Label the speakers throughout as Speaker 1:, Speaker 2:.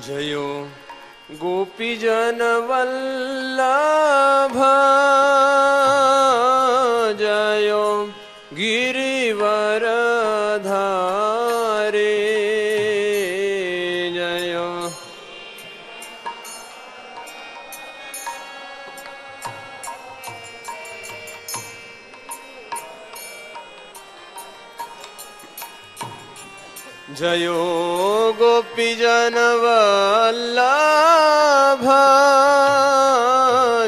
Speaker 1: जयो गोपीजन वल्लभ जयो गिरिवर धारे जयो जयो गोपीजन वल्लभ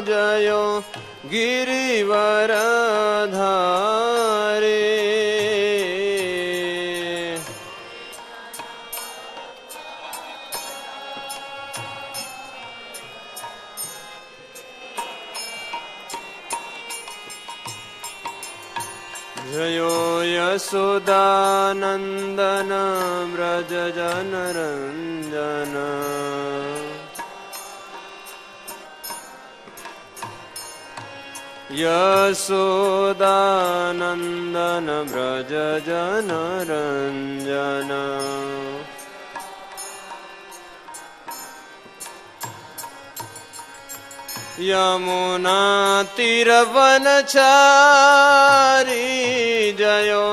Speaker 1: जयो गिरिवर धारे जयो यशोदानंदन व्रज जनरंजन यशोदानंदन व्रज जनरंजन यमुना तीरवनचारी जयो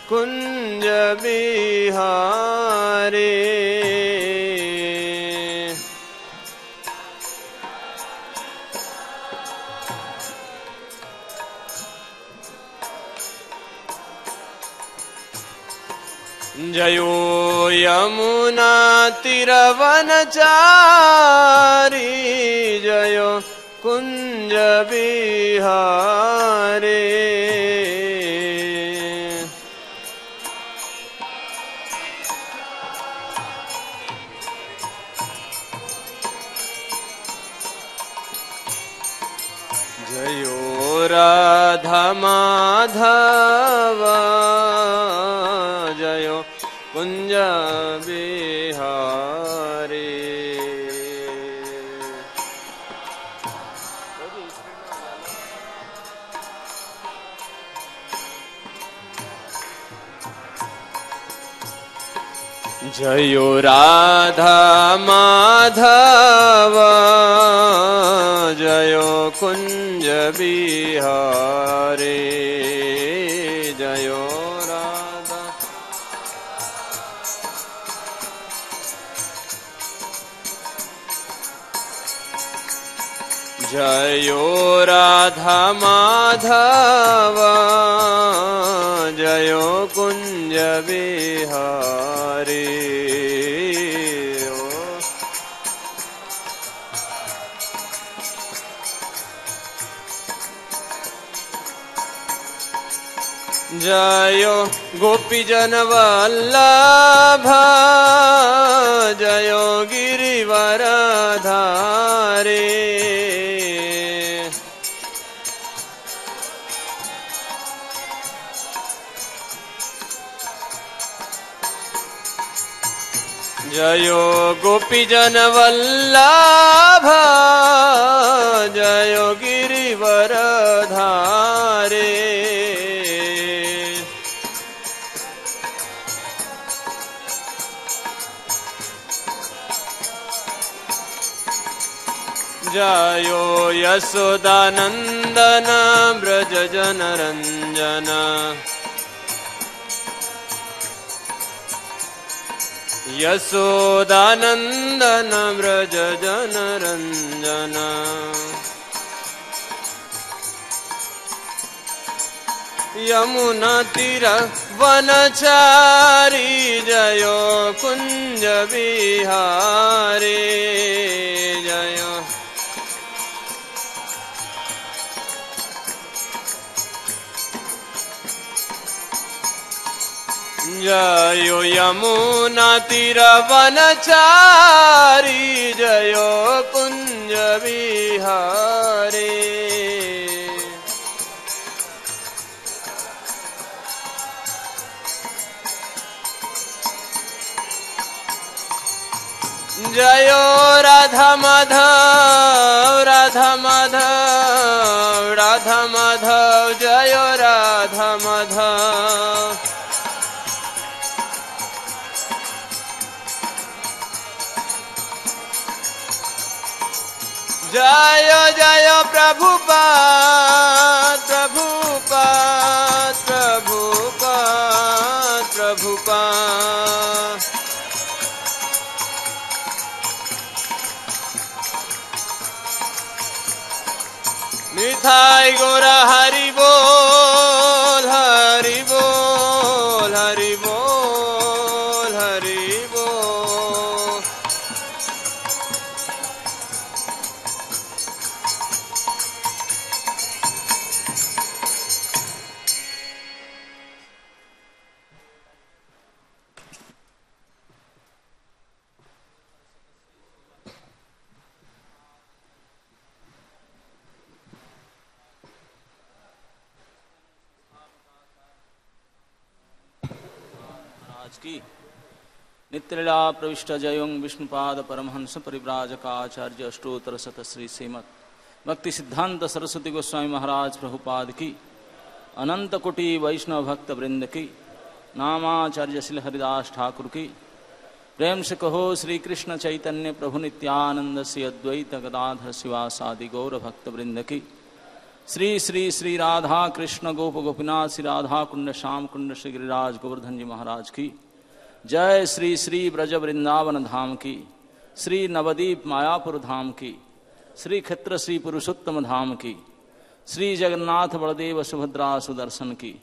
Speaker 1: कुंज बिहारी जयो यमुना तीरवनचारी जयो कुंज बिहारे जयो राधा माधव जयो कुंज बिहारी जयो राधा माधव जयो कुंज बिहारी जयो राधा जयो राधा माधव जयो कुंज बिहारी जयो गोपीजन वल्लभ जयो गिरिवर धारे जयो गोपीजन वल्लभ जयो गिरिवर धारे जयो यशोदानंदन व्रज जनरंजन यशोदानंदन व्रज जनरंजन यमुना तीर वनचारी जयो कुंज बिहारी जयो जयो यमुना तीरवनचारी जयो कुंज बिहारी जयो राधा माधव राधा माधव राधा माधव जयो राधा माधव जय जय प्रभुपाद प्रभुपाद प्रभुपाद प्रभुपाद। निताय गौर हरि बोल हरि बोल हरि बोल हरि बोल।
Speaker 2: की नित्यलीला प्रविष्ट जयों विष्णुपाद परमहंस परिव्राजकाचार्य अष्टोत्तर शत श्री श्रीमद भक्ति सिद्धांत सरस्वती गोस्वामी महाराज प्रभुपाद की अनंत कोटि वैष्णव भक्त वृंद की नामाचार्य श्री हरिदास ठाकुर की प्रेम से कहो श्री कृष्ण चैतन्य प्रभु नित्यानंद श्री अद्वैत गदाधर शिवासादि गौर भक्त वृंद की श्री श्री श्री राधा कृष्ण गोप गोपीनाथ श्री राधा कुंड श्याम कुंड श्री गिरिराज गोवर्धन जी महाराज की जय। श्री श्री ब्रज वृंदावन धाम की, श्री नवदीप मायापुर धाम की, श्री क्षेत्र श्री पुरुषोत्तम धाम की, श्री जगन्नाथ बलदेव सुभद्रा सुदर्शन की,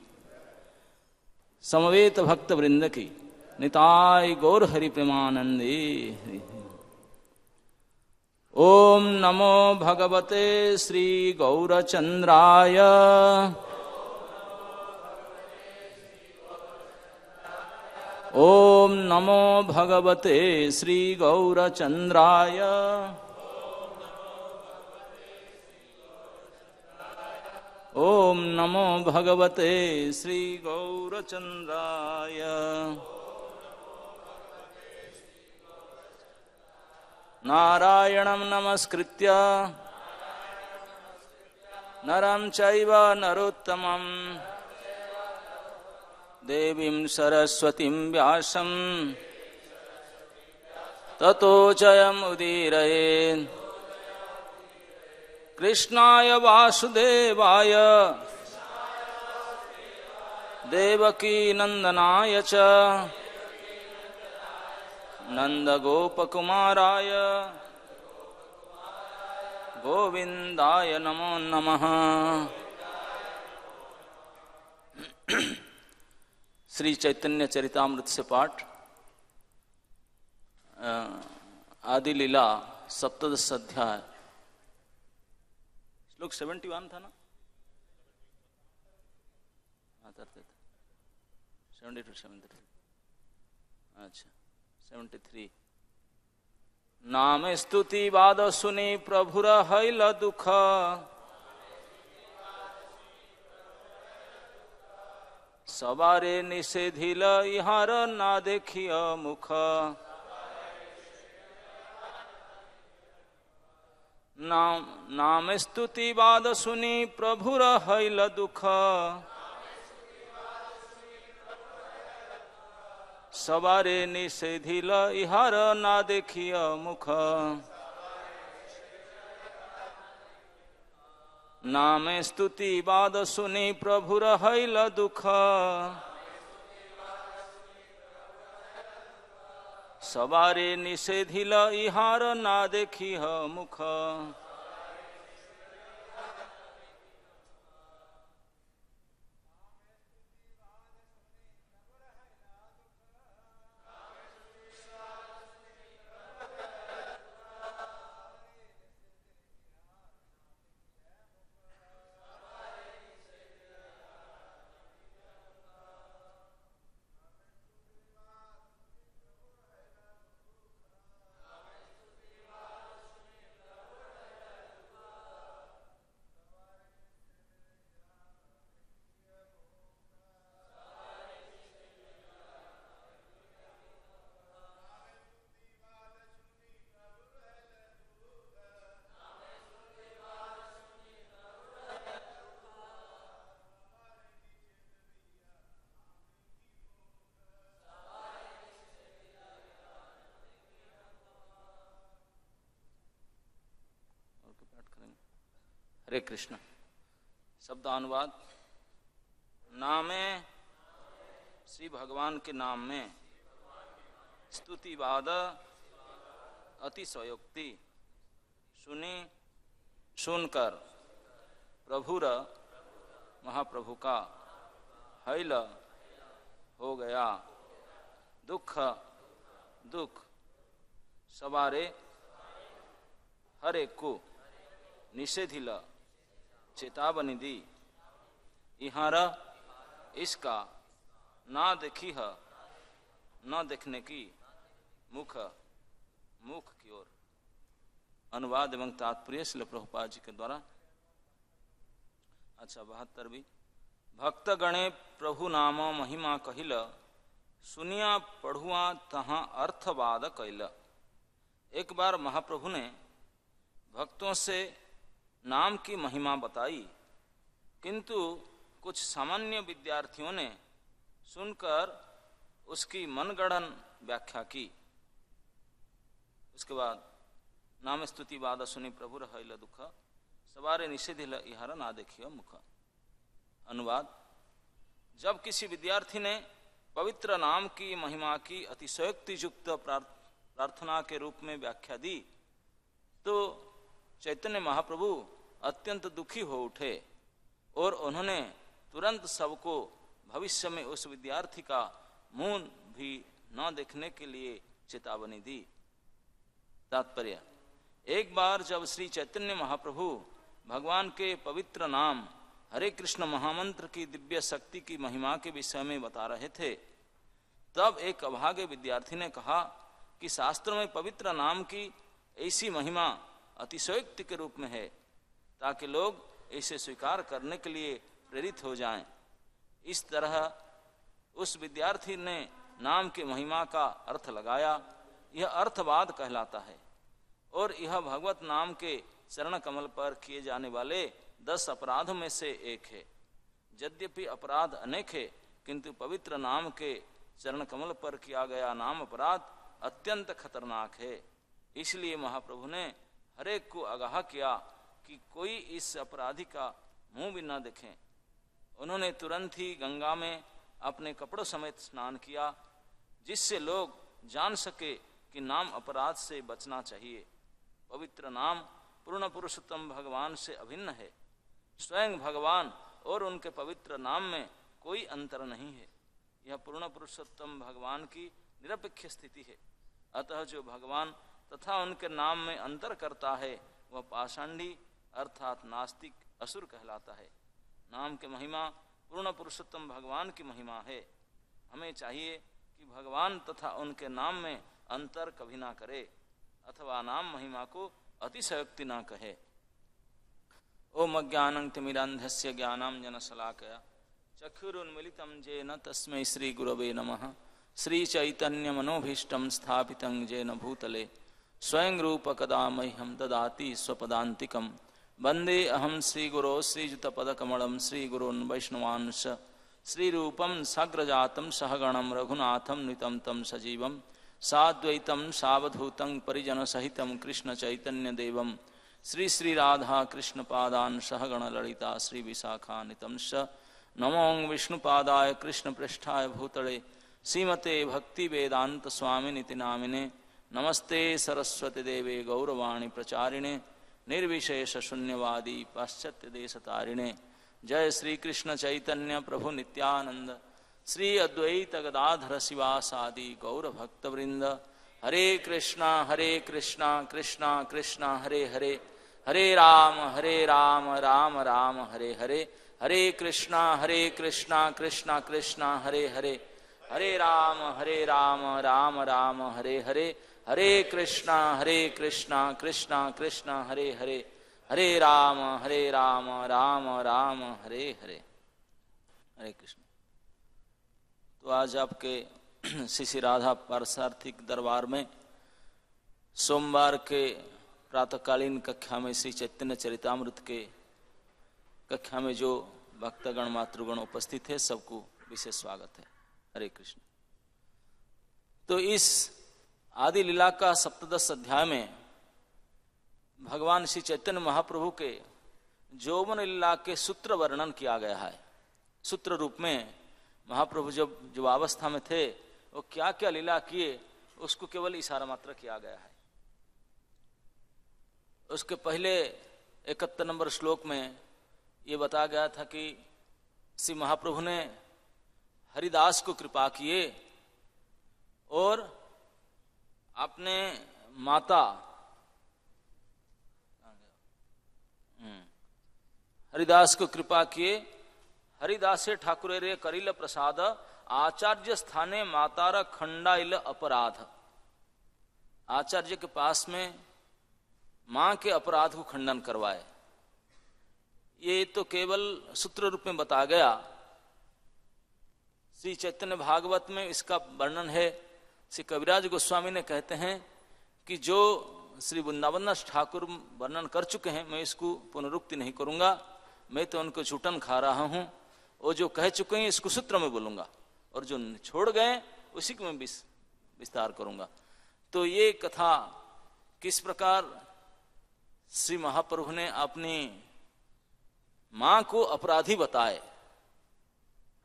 Speaker 2: समवेत भक्त वृंद की निताय गौर हरि प्रेमानंदे। ओम नमो भगवते श्री गौरचंद्राय ओम नमो भगवते श्री गौरचंद्राय ओम नमो भगवते श्री गौरचंद्राय। नारायणं नमस्कृत्य नरं चैव नरोत्तमं देवीं सरस्वतीं व्यासं ततो जयमुदीरयेत्। कृष्णाय वासुदेवाय देवकी नंदनाय च नंदगोपकुमाराय गोविंदाय नमो नमः। श्री चैतन्य चरितामृत से पाठ आदि लीला सप्तदश अध्याय श्लोक 71 था ना? 72 अच्छा 73। नाम स्तुति वाद सुनि प्रभुर हैल दुख सबारे निषेधिल इहार ना देखिय मुख। नाम स्तुति वाद सुनि प्रभुर हैल दुख सबारे निषेधिल इहार ना देखिय मुख। नाम स्तुति वाद सुनि प्रभुर हैल दुख सबारे निषेधिल इहार ना देखिह मुख। हरे कृष्ण। शब्दानुवाद। नामे श्री भगवान के नाम में स्तुतिवाद अतिशयोक्ति सुनकर प्रभुर महाप्रभु का हैल हो गया दुख सवारे हरे को निषेधिल चेतावनी दी इहार इसका ना देखी है न देखने की मुख की ओर। अनुवाद एवं तात्पर्य श्रील प्रभुपाद जी के द्वारा। अच्छा 72वीं। भक्त गणे प्रभु नाम महिमा कहिल सुनिया पढ़ुआ तहाँ अर्थवाद कैल। एक बार महाप्रभु ने भक्तों से नाम की महिमा बताई, किंतु कुछ सामान्य विद्यार्थियों ने सुनकर उसकी मनगढ़ंत व्याख्या की। उसके बाद नाम स्तुतिवाद सुनि प्रभु रहैल दुख सवारे निषेधिल इहार ना देखियो मुख। अनुवाद। जब किसी विद्यार्थी ने पवित्र नाम की महिमा की अतिशयोक्ति युक्त प्रार्थना के रूप में व्याख्या दी तो चैतन्य महाप्रभु अत्यंत दुखी हो उठे और उन्होंने तुरंत सबको भविष्य में उस विद्यार्थी का मुंह भी न देखने के लिए चेतावनी दी। तात्पर्य। एक बार जब श्री चैतन्य महाप्रभु भगवान के पवित्र नाम हरे कृष्ण महामंत्र की दिव्य शक्ति की महिमा के विषय में बता रहे थे, तब एक अभागे विद्यार्थी ने कहा कि शास्त्र में पवित्र नाम की ऐसी महिमा अतिशयोक्ति के रूप में है ताकि लोग इसे स्वीकार करने के लिए प्रेरित हो जाएं। इस तरह उस विद्यार्थी ने नाम की महिमा का अर्थ लगाया। यह अर्थवाद कहलाता है और यह भगवत नाम के चरण कमल पर किए जाने वाले 10 अपराधों में से एक है। यद्यपि अपराध अनेक है, किंतु पवित्र नाम के चरण कमल पर किया गया नाम अपराध अत्यंत खतरनाक है। इसलिए महाप्रभु ने हरेक को आगाह किया कि कोई इस अपराधी का मुंह भी न देखें। उन्होंने तुरंत ही गंगा में अपने कपड़ों समेत स्नान किया, जिससे लोग जान सके कि नाम अपराध से बचना चाहिए। पवित्र नाम पूर्ण पुरुषोत्तम भगवान से अभिन्न है। स्वयं भगवान और उनके पवित्र नाम में कोई अंतर नहीं है। यह पूर्ण पुरुषोत्तम भगवान की निरपेक्ष स्थिति है। अतः जो भगवान तथा उनके नाम में अंतर करता है वह पाषांडी अर्थात नास्तिक असुर कहलाता है। नाम की महिमा पूर्ण पुरुषोत्तम भगवान की महिमा है। हमें चाहिए कि भगवान तथा उनके नाम में अंतर कभी ना करे अथवा नाम महिमा को अतिशयोक्ति ना कहे। ओम अज्ञानं तिमिरान्धस्य ज्ञानाञ्जनशलाकया चक्षुरुन्मीलितं येन तस्मै श्री गुरवे नमः। श्री चैतन्य मनोभीष्टं स्थापितं येन भूतले स्वयं रूप कदा मह्यं ददाति स्वपदान्तिकं। वन्दे अहं श्रीगुरो श्रीयुतपदकमलं श्रीगुरोन् वैष्णवांश श्रीरूपं साग्रजातं सहगणं रघुनाथं नितं तं सजीवं साद्वैतं सावधूतं परिजनसहितं कृष्णचैतन्यदेवं श्री श्री राधा कृष्ण पादान सहगण ललिता श्री विशाखान्वितं स। नमो विष्णुपादाय कृष्ण पृष्ठाय भूतले श्रीमते भक्ति वेदांत स्वामिनिति नामिने। नमस्ते सरस्वती देवे गौरवाणी प्रचारिणे निर्विशेष शून्यवादी पाश्चात्य देशतारिणे। जय श्री कृष्ण चैतन्य प्रभु नित्यानंद श्री अद्वैत गदाधर शिवासादि गौर भक्तवृंद। हरे कृष्णा कृष्णा कृष्णा हरे हरे हरे राम राम राम हरे हरे। हरे कृष्णा कृष्णा कृष्णा हरे हरे हरे राम राम राम हरे हरे। हरे कृष्णा कृष्णा कृष्णा हरे हरे हरे राम राम राम हरे हरे। हरे कृष्ण। तो आज आपके श्री श्री राधा पारसार्थिक दरबार में सोमवार के प्रातःकालीन कक्षा में श्री चैतन्य चरितामृत के कक्षा में जो भक्तगण मातृगण उपस्थित है सबको विशेष स्वागत है। हरे कृष्ण। तो इस आदि लीला का 17 अध्याय में भगवान श्री चैतन्य महाप्रभु के यौवन लीला के सूत्र वर्णन किया गया है। सूत्र रूप में महाप्रभु जब जो अवस्था में थे वो क्या क्या लीला किए उसको केवल इशारा मात्र किया गया है। उसके पहले 71 नंबर श्लोक में ये बताया गया था कि श्री महाप्रभु ने हरिदास को कृपा किए और अपने माता हरिदास को कृपा किए। हरिदासे ठाकुरे रे करिल प्रसाद आचार्य स्थाने मातारा खंडाइल अपराध। आचार्य के पास में मां के अपराध को खंडन करवाए। ये तो केवल सूत्र रूप में बताया गया। श्री चैतन्य भागवत में इसका वर्णन है। श्री कविराज गोस्वामी ने कहते हैं कि जो श्री वृंदावन दास ठाकुर वर्णन कर चुके हैं मैं इसको पुनरुक्ति नहीं करूंगा, मैं तो उनको छूटन खा रहा हूं। वो जो कह चुके हैं इसको सूत्र में बोलूंगा और जो छोड़ गए उसी को मैं विस्तार करूंगा। तो ये कथा किस प्रकार श्री महाप्रभु ने अपनी मां को अपराधी बताए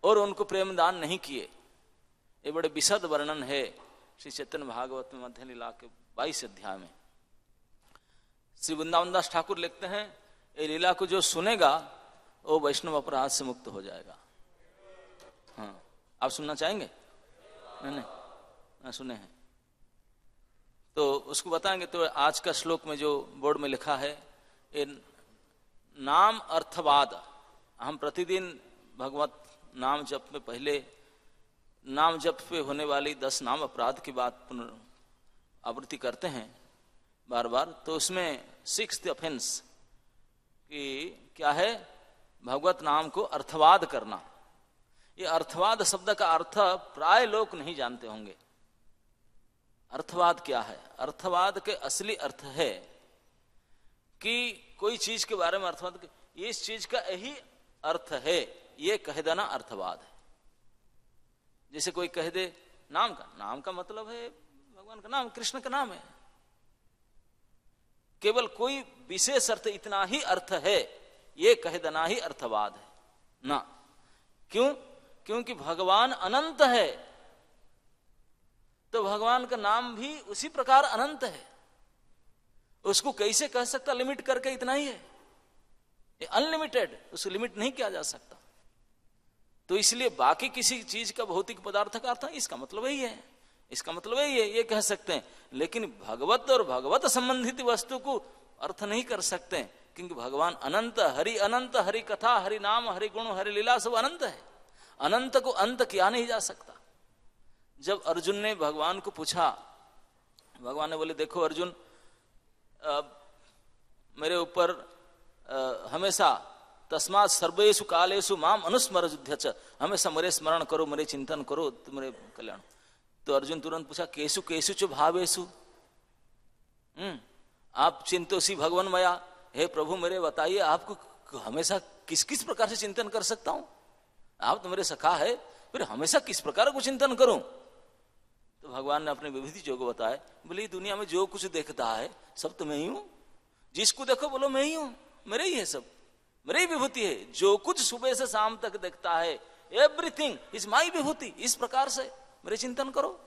Speaker 2: और उनको प्रेमदान नहीं किए, ये बड़े विशद वर्णन है श्री चैतन्य भागवत में मध्य लीला के 22 अध्याय में। श्री वृंदावन दास ठाकुर लिखते हैं ये लीला को जो सुनेगा वो वैष्णव अपराध से मुक्त हो जाएगा। हाँ, आप सुनना चाहेंगे? नहीं सुने हैं तो उसको बताएंगे। तो आज का श्लोक में जो बोर्ड में लिखा है ये नाम अर्थवाद। हम प्रतिदिन भगवत नाम जप में पहले नाम जप पे होने वाली 10 नाम अपराध की बात पुनरावृत्ति करते हैं बार बार। तो उसमें 6th ऑफेंस कि क्या है? भगवत नाम को अर्थवाद करना। ये अर्थवाद शब्द का अर्थ प्राय लोग नहीं जानते होंगे। अर्थवाद क्या है? अर्थवाद के असली अर्थ है कि कोई चीज के बारे में अर्थवाद, इस चीज का यही अर्थ है ये कह देना अर्थवाद है। जैसे कोई कह दे नाम का मतलब है भगवान का नाम, कृष्ण का नाम है। केवल कोई विशेष अर्थ इतना ही अर्थ है ये कह देना ही अर्थवाद है ना। क्यों? क्योंकि भगवान अनंत है तो भगवान का नाम भी उसी प्रकार अनंत है। उसको कैसे कह सकता? लिमिट करके इतना ही है, ये अनलिमिटेड, उसको लिमिट नहीं किया जा सकता। तो इसलिए बाकी किसी चीज का भौतिक पदार्थ का अर्थ इसका मतलब यही है, इसका मतलब यही है, ये कह सकते हैं। लेकिन भगवत और भगवत संबंधित वस्तु को अर्थ नहीं कर सकते क्योंकि भगवान अनंत, हरि कथा, हरि नाम, हरि गुण, हरि लीला सब अनंत है। अनंत को अंत किया नहीं जा सकता। जब अर्जुन ने भगवान को पूछा, भगवान ने बोले देखो अर्जुन मेरे ऊपर हमेशा तस्मात् सर्वेषु कालेषु माम अनुस्मरजुध्य च, हमेशा मेरे स्मरण करो, मेरे चिंतन करो, तुम्हारे कल्याण। तो अर्जुन तुरंत पूछा केसु केसु च भावेषु, आप चिंतोसी भगवान मया, हे प्रभु मेरे बताइए आपको हमेशा किस किस प्रकार से चिंतन कर सकता हूं? आप तो मेरे सखा है, फिर हमेशा किस प्रकार को चिंतन करूं? तो भगवान ने अपने विभूति जो को बताया, बोले दुनिया में जो कुछ देखता है सब तो मैं ही हूं। जिसको देखो बोलो मैं ही हूं, मेरे ही है, सब मेरे ही विभूति है। जो कुछ सुबह से शाम तक देखता है एवरीथिंग इज माई विभूति। इस प्रकार से मेरे चिंतन करो,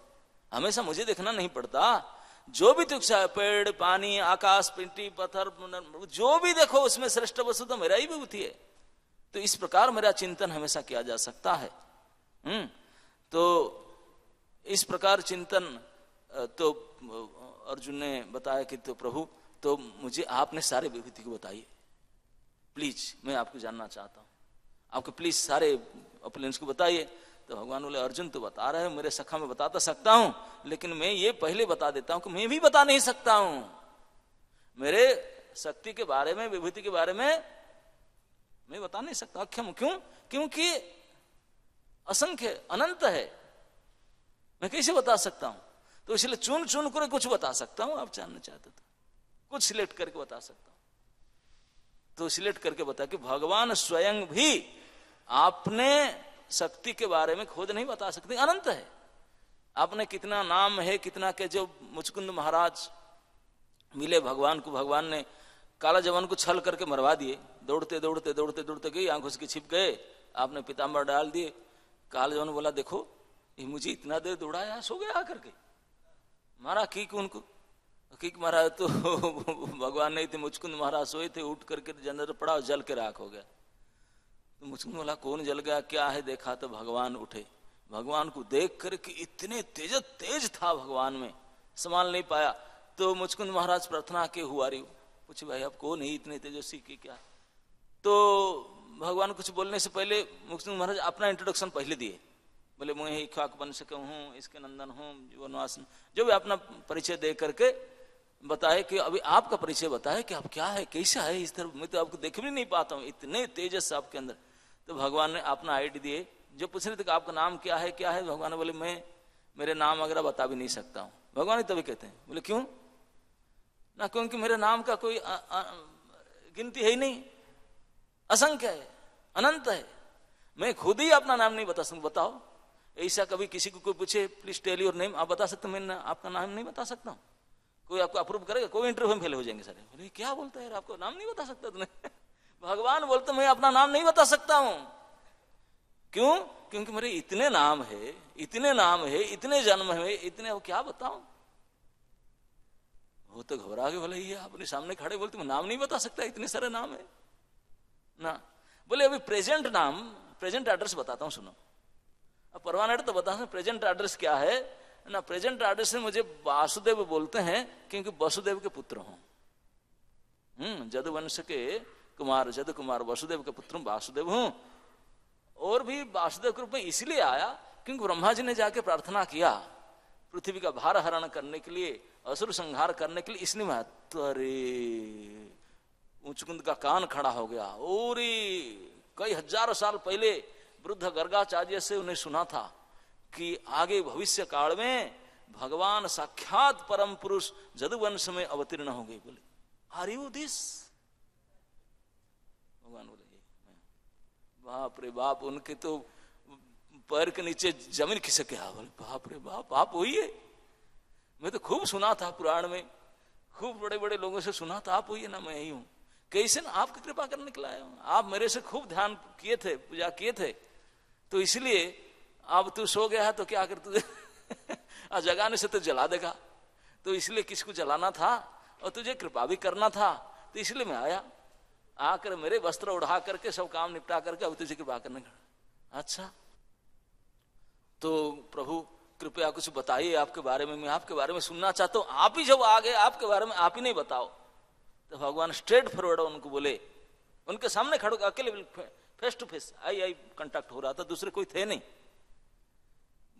Speaker 2: हमेशा मुझे देखना नहीं पड़ता। जो भी तुच्छ है, पेड़, पानी, आकाश, पिंटी, पत्थर, जो भी देखो उसमें श्रेष्ठ वस्तु तो मेरा ही विभूति है। तो इस प्रकार मेरा चिंतन हमेशा किया जा सकता है। तो इस प्रकार चिंतन तो अर्जुन ने बताया कि तो प्रभु तो मुझे आपने सारे विभूति को बताइए प्लीज, मैं आपको जानना चाहता हूं, आपको प्लीज सारे ओपिनियंस को बताइए। तो भगवान बोले अर्जुन तो बता रहे हो, मेरे सखा में बता तो सकता हूं, लेकिन मैं ये पहले बता देता हूं कि मैं भी बता नहीं सकता हूं। मेरे शक्ति के बारे में, विभूति के बारे में मैं बता नहीं सकता, अक्षम। क्यों? क्योंकि असंख्य अनंत है, मैं कैसे बता सकता हूं? तो इसलिए चुन चुन कर कुछ बता सकता हूं। आप जानना चाहते तो कुछ सिलेक्ट करके बता सकता हूं। तो सिलेक्ट करके बता कि भगवान स्वयं भी आपने शक्ति के बारे में खुद नहीं बता सकते, अनंत है। आपने कितना नाम है, कितना के जो मुचकुंद महाराज मिले भगवान को, भगवान ने काला जवन को छल करके मरवा दिए, दौड़ते दौड़ते दौड़ते दौड़ते गई, आंख उसकी छिप गए, आपने पीताम्बर डाल दिए। कालजवन बोला देखो ये मुझे इतना देर दौड़ाया, सो गया आकर के, मारा किक उनको, किक मारा तो भगवान नहीं थे, मुचकुंद महाराज सोए थे, उठ करके जंदर पड़ा और जल के राख हो गया। तो मुचकुंद बोला कौन जल गया क्या है, देखा तो भगवान उठे। भगवान को देख करके इतने तेज था भगवान में, संभाल नहीं पाया। तो मुचकुंद महाराज प्रार्थना के हुआ रही, पूछे भाई आप कौन है इतने तेजस्वी की क्या। तो भगवान कुछ बोलने से पहले मुचकुंद महाराज अपना इंट्रोडक्शन पहले दिए, बोले मैं इक्ष्वाकु वंश के हूँ, इसके नंदन हूँ, वनवास, जो भी अपना परिचय दे करके बताए कि अभी आपका परिचय बताए कि आप क्या है, कैसा है, इस तरह मैं तो आपको देख भी नहीं पाता हूँ, इतने तेजस आपके अंदर। तो भगवान ने अपना आईडी दिए। जो पूछ रहे थे कि आपका नाम क्या है क्या है, भगवान ने बोले मैं मेरे नाम वगैरह बता भी नहीं सकता हूँ। भगवान ही तभी कहते हैं, बोले क्यों ना, क्योंकि मेरे नाम का कोई गिनती है ही नहीं, असंख्य है, अनंत है, मैं खुद ही अपना नाम नहीं बता सकता। बताओ ऐसा कभी किसी को कोई पूछे प्लीज टेल योर नेम, आप बता सकते, मैं आपका नाम नहीं बता सकता हूँ, कोई आपको अप्रूव करेगा? कोई इंटरव्यू में फेल हो जाएंगे सारे, बोले क्या बोलता है यार, आपको नाम नहीं बता सकता तुमने। भगवान बोलते मैं अपना नाम नहीं बता सकता हूं। क्यों? क्योंकि मेरे इतने नाम है, इतने नाम है, इतने जन्म है, इतने, वो क्या बताऊं। वो तो घबरा के बोले ये अपने सामने खड़े बोलते मैं नाम नहीं बता सकता, इतने सारे नाम है ना। बोले अभी प्रेजेंट नाम, प्रेजेंट एड्रेस बताता हूँ, सुनो। अब परमानेंट तो बता सकते, प्रेजेंट एड्रेस क्या है ना। प्रेजेंट एड्रेस से मुझे वासुदेव बोलते हैं क्योंकि वसुदेव के पुत्र हूं। जदुवंश के कुमार, जदु कुमार वसुदेव के पुत्र वासुदेव हूं। और भी वासुदेव के रूप में इसलिए आया क्योंकि ब्रह्मा जी ने जाके प्रार्थना किया पृथ्वी का भार हरण करने के लिए, असुर संहार करने के लिए, इसलिए मैं अरे मुचकुंद का कान खड़ा हो गया। और कई हजारों साल पहले वृद्ध गर्गाचार्य से उन्हें सुना था कि आगे भविष्य काल में भगवान साक्षात परम पुरुष जदुवंश में अवतीर्ण हो गए। बोले आर यू दिस? भगवान बोले बाप रे बाप, उनके तो पैर के नीचे जमीन खिसक गया। बोले बाप रे बाप, आप वही है? मैं तो खूब सुना था पुराण में, खूब बड़े बड़े लोगों से सुना था, आप वही है ना, मैं यही हूं। कैसे ना आपकी कृपा करने के लिए आया हूं, आप मेरे से खूब ध्यान किए थे, पूजा किए थे, तो इसलिए अब तू सो गया है तो क्या कर तुझे जगाने से तो जला देगा, तो इसलिए किसको जलाना था और तुझे कृपा भी करना था, तो इसलिए मैं आया। आकर मेरे वस्त्र उड़ा करके सब काम निपटा करके अब तुझे कृपा करने का। अच्छा तो प्रभु कृपया कुछ बताइए आपके बारे में, मैं आपके बारे में सुनना चाहता हूं। आप ही जब आ गए आपके बारे में आप ही नहीं बताओ। तो भगवान स्ट्रेट फॉरवर्ड उनको बोले, उनके सामने खड़ो, अकेले face to face eye contact हो रहा था, दूसरे कोई थे नहीं।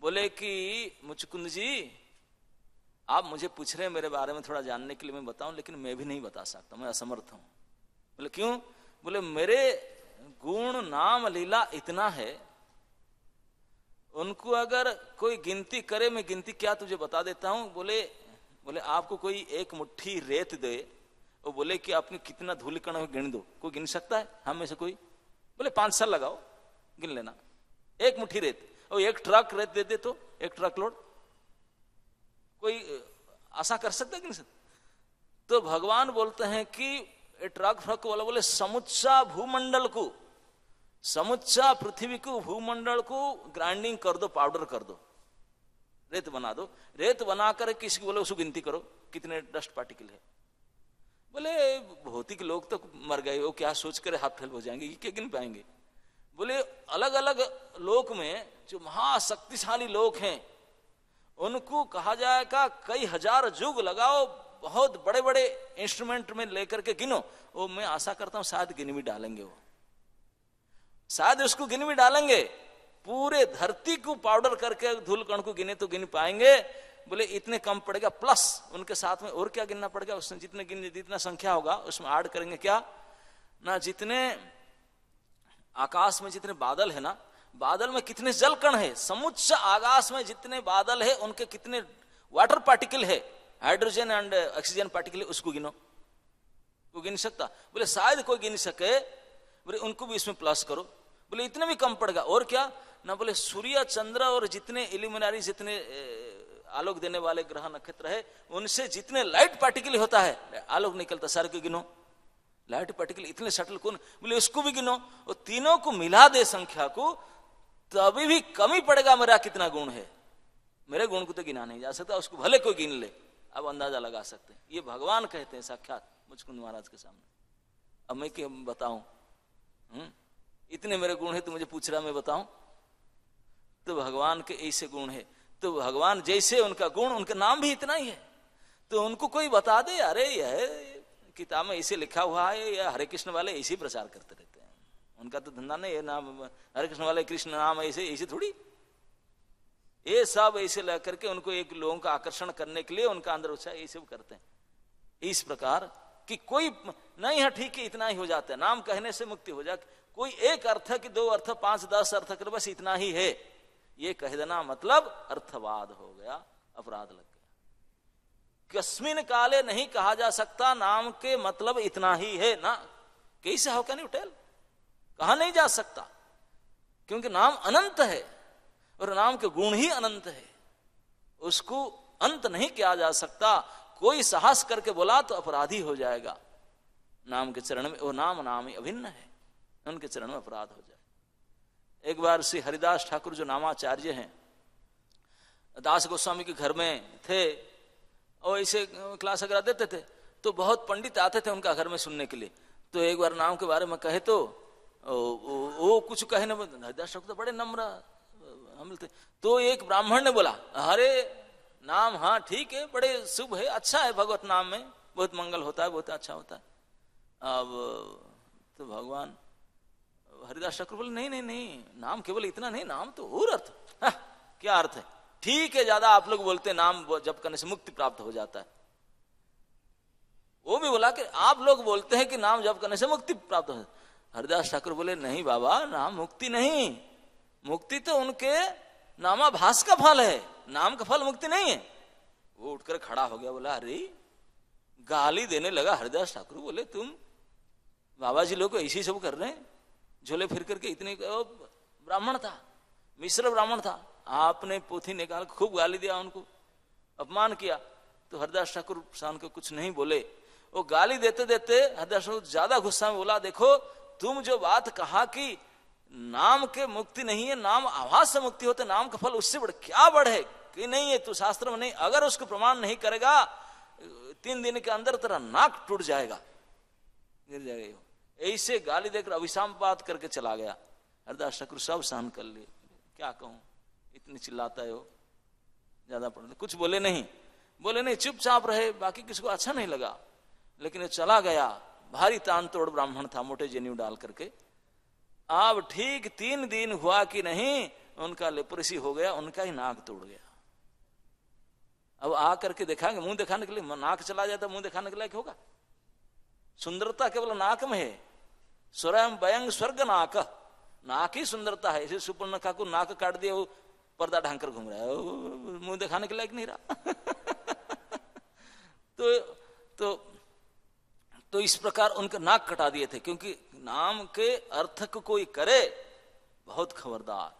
Speaker 2: बोले कि मुचकुंद जी आप मुझे पूछ रहे हैं मेरे बारे में थोड़ा जानने के लिए, मैं बताऊं, लेकिन मैं भी नहीं बता सकता, मैं असमर्थ हूं। बोले क्यों? बोले मेरे गुण नाम लीला इतना है, उनको अगर कोई गिनती करे, मैं गिनती क्या तुझे बता देता हूं। बोले आपको कोई एक मुट्ठी रेत दे, वो बोले कि आपने कितना धूल कण गिन दो, कोई गिन सकता है हम में से कोई? बोले 5 साल लगाओ गिन लेना, एक मुट्ठी रेत। और एक ट्रक रेत दे दे तो एक ट्रक लोड, कोई आशा कर सकता है कि नहीं सकता? तो भगवान बोलते हैं कि ट्रक वाला बोले समुच्चा भूमंडल को, समुच्चा पृथ्वी को, भूमंडल को ग्राइंडिंग कर दो, पाउडर कर दो, रेत बना दो। रेत बनाकर किसी को बोले उसको गिनती करो कितने डस्ट पार्टिकल है। बोले भौतिक लोग तो मर गए, वो क्या सोच कर हाथ फेल हो जाएंगे, ये क्या गिन पाएंगे? बोले अलग अलग लोक में जो महाशक्तिशाली लोग हैं उनको कहा जाएगा कई हजार युग लगाओ, बहुत बड़े बड़े इंस्ट्रूमेंट में लेकर के गिनो। वो मैं आशा करता हूं शायद गिन भी डालेंगे, वो शायद उसको गिन भी डालेंगे, पूरे धरती को पाउडर करके धूल कण को गिने तो गिन पाएंगे। बोले इतने कम पड़ेगा, प्लस उनके साथ में और क्या गिनना पड़ेगा, उसमें जितना संख्या होगा उसमें ऐड करेंगे क्या ना, जितने आकाश में जितने बादल है ना, बादल में कितने जल कण है, समुच्च आकाश में जितने बादल है उनके कितने वाटर पार्टिकल है, हाइड्रोजन एंड ऑक्सीजन पार्टिकल है, उसको गिनो। वो गिन सकता? बोले शायद कोई गिन सके। बोले उनको भी इसमें प्लस करो। बोले इतने भी कम पड़ेगा, और क्या ना? बोले सूर्य चंद्र और जितने इल्यूमिनारी, जितने आलोक देने वाले ग्रह नक्षत्र है, उनसे जितने लाइट पार्टिकल होता है, आलोक निकलता, सारे को गिनो। लाइट पार्टिकल इतने सटल कौन, बोले उसको भी गिनो, वो तीनों को मिला दे संख्या को, तभी भी कमी पड़ेगा मेरा कितना गुण है। मेरे गुण को तो गिना नहीं जा सकता, उसको भले कोई गिन ले, अब अंदाजा लगा सकते हैं। ये भगवान कहते हैं साक्षात मुझकुंद महाराज के सामने। अब मैं क्या बताऊं, इतने मेरे गुण है तो मुझे पूछ रहा मैं बताऊं? तो भगवान के ऐसे गुण है, तो भगवान जैसे उनका गुण, उनका नाम भी इतना ही है। तो उनको कोई बता दे, अरे यह किताब में ऐसे लिखा हुआ है, या हरे कृष्ण वाले ऐसे प्रचार करते रहते हैं, उनका तो धंधा नहीं है नाम, हरे कृष्ण वाले कृष्ण नाम ऐसे ऐसे थोड़ी, ये सब ऐसे ला करके उनको एक लोगों का आकर्षण करने के लिए उनका अंदर उत्साह ये सब करते हैं। इस प्रकार कि कोई नहीं है, ठीक है इतना ही हो जाता है, नाम कहने से मुक्ति हो जाए। कोई एक अर्थ कि दो अर्थ 5-10 अर्थ कर, बस इतना ही है, ये कह देना मतलब अर्थवाद हो गया, अपराध लग गया। कस्मिन काले नहीं कहा जा सकता नाम के मतलब इतना ही है ना, कैसे हाउ कैन यू टेल, कहा नहीं जा सकता, क्योंकि नाम अनंत है और नाम के गुण ही अनंत है, उसको अंत नहीं किया जा सकता। कोई साहस करके बोला तो अपराधी हो जाएगा। नाम के चरण में, वो नाम ही अभिन्न है, उनके चरण में अपराध हो जाए। एक बार श्री हरिदास ठाकुर जो नामाचार्य हैं, दास गोस्वामी के घर में थे और ऐसे क्लास वगैरह देते थे, तो बहुत पंडित आते थे उनका घर में सुनने के लिए। तो एक बार नाम के बारे में कहे तो वो कुछ कहे ना, हरिदास ठाकुर तो बड़े नम्र हम थे। तो एक ब्राह्मण ने बोला, अरे नाम हाँ ठीक है, बड़े शुभ है, अच्छा है, भगवत नाम में बहुत मंगल होता है, बहुत अच्छा होता है। अब तो भगवान हरिदास ठाकुर बोले नहीं नहीं नहीं, नाम केवल इतना नहीं, नाम तो और अर्थ। क्या अर्थ है? ठीक है, ज्यादा आप लोग बोलते हैं नाम जप करने से मुक्ति प्राप्त हो जाता है। वो भी बोला कि आप लोग बोलते हैं कि नाम जप करने से मुक्ति प्राप्त हो जाता है। हरिदास ठाकुर बोले नहीं बाबा, नाम मुक्ति नहीं, मुक्ति तो उनके नामाभास का फल है, नाम का फल मुक्ति नहीं है। वो उठकर खड़ा हो गया, बोला अरे, गाली देने लगा। हरिदास ठाकुर बोले तुम बाबा जी लोग को ऐसे सब कर रहे हैं, झोले फिर करके इतने। ब्राह्मण था, मिश्र ब्राह्मण था, आपने पोथी निकाल खूब गाली दिया, उनको अपमान किया। तो हरिदास ठाकुर शान को कुछ नहीं बोले। वो गाली देते देते हरिदास ठाकुर ज्यादा गुस्सा में बोला, देखो तुम जो बात कहा कि नाम के मुक्ति नहीं है, नाम आभास से मुक्ति होते, नाम का फल उससे बढ़ क्या बढ़े कि नहीं है, तो शास्त्र में नहीं, अगर उसको प्रमाण नहीं करेगा 3 दिन के अंदर तेरा नाक टूट जाएगा, गिर जाएगा। ऐसे गाली देकर अभिशापात करके चला गया। हरिदास ठाकुर सब सहन कर लिए, क्या कहूं, इतनी चिल्लाता है वो, ज्यादा पढ़, कुछ बोले नहीं, चुपचाप रहे, बाकी किसी को अच्छा नहीं लगा। लेकिन वो चला गया, भारी तान तोड़ ब्राह्मण था, मोटे जनेऊ डाल करके। अब ठीक 3 दिन हुआ कि नहीं, उनका लेप्रोसी हो गया, उनका ही नाक तोड़ गया। अब आकर के देखा, मुंह दिखाने के लिए, नाक चला जाता मुंह दिखाने के लायक होगा? सुंदरता केवल नाक में है, स्वयं वयं स्वर्ग नाक ही सुंदरता है। इसे सुपर्णखा को नाक काट दिया, वो पर्दा ढांकर घूम रहा है, मुंह दिखाने के लायक नहीं रहा। तो इस प्रकार उनका नाक कटा दिए थे, क्योंकि नाम के अर्थ को कोई करे बहुत खबरदार,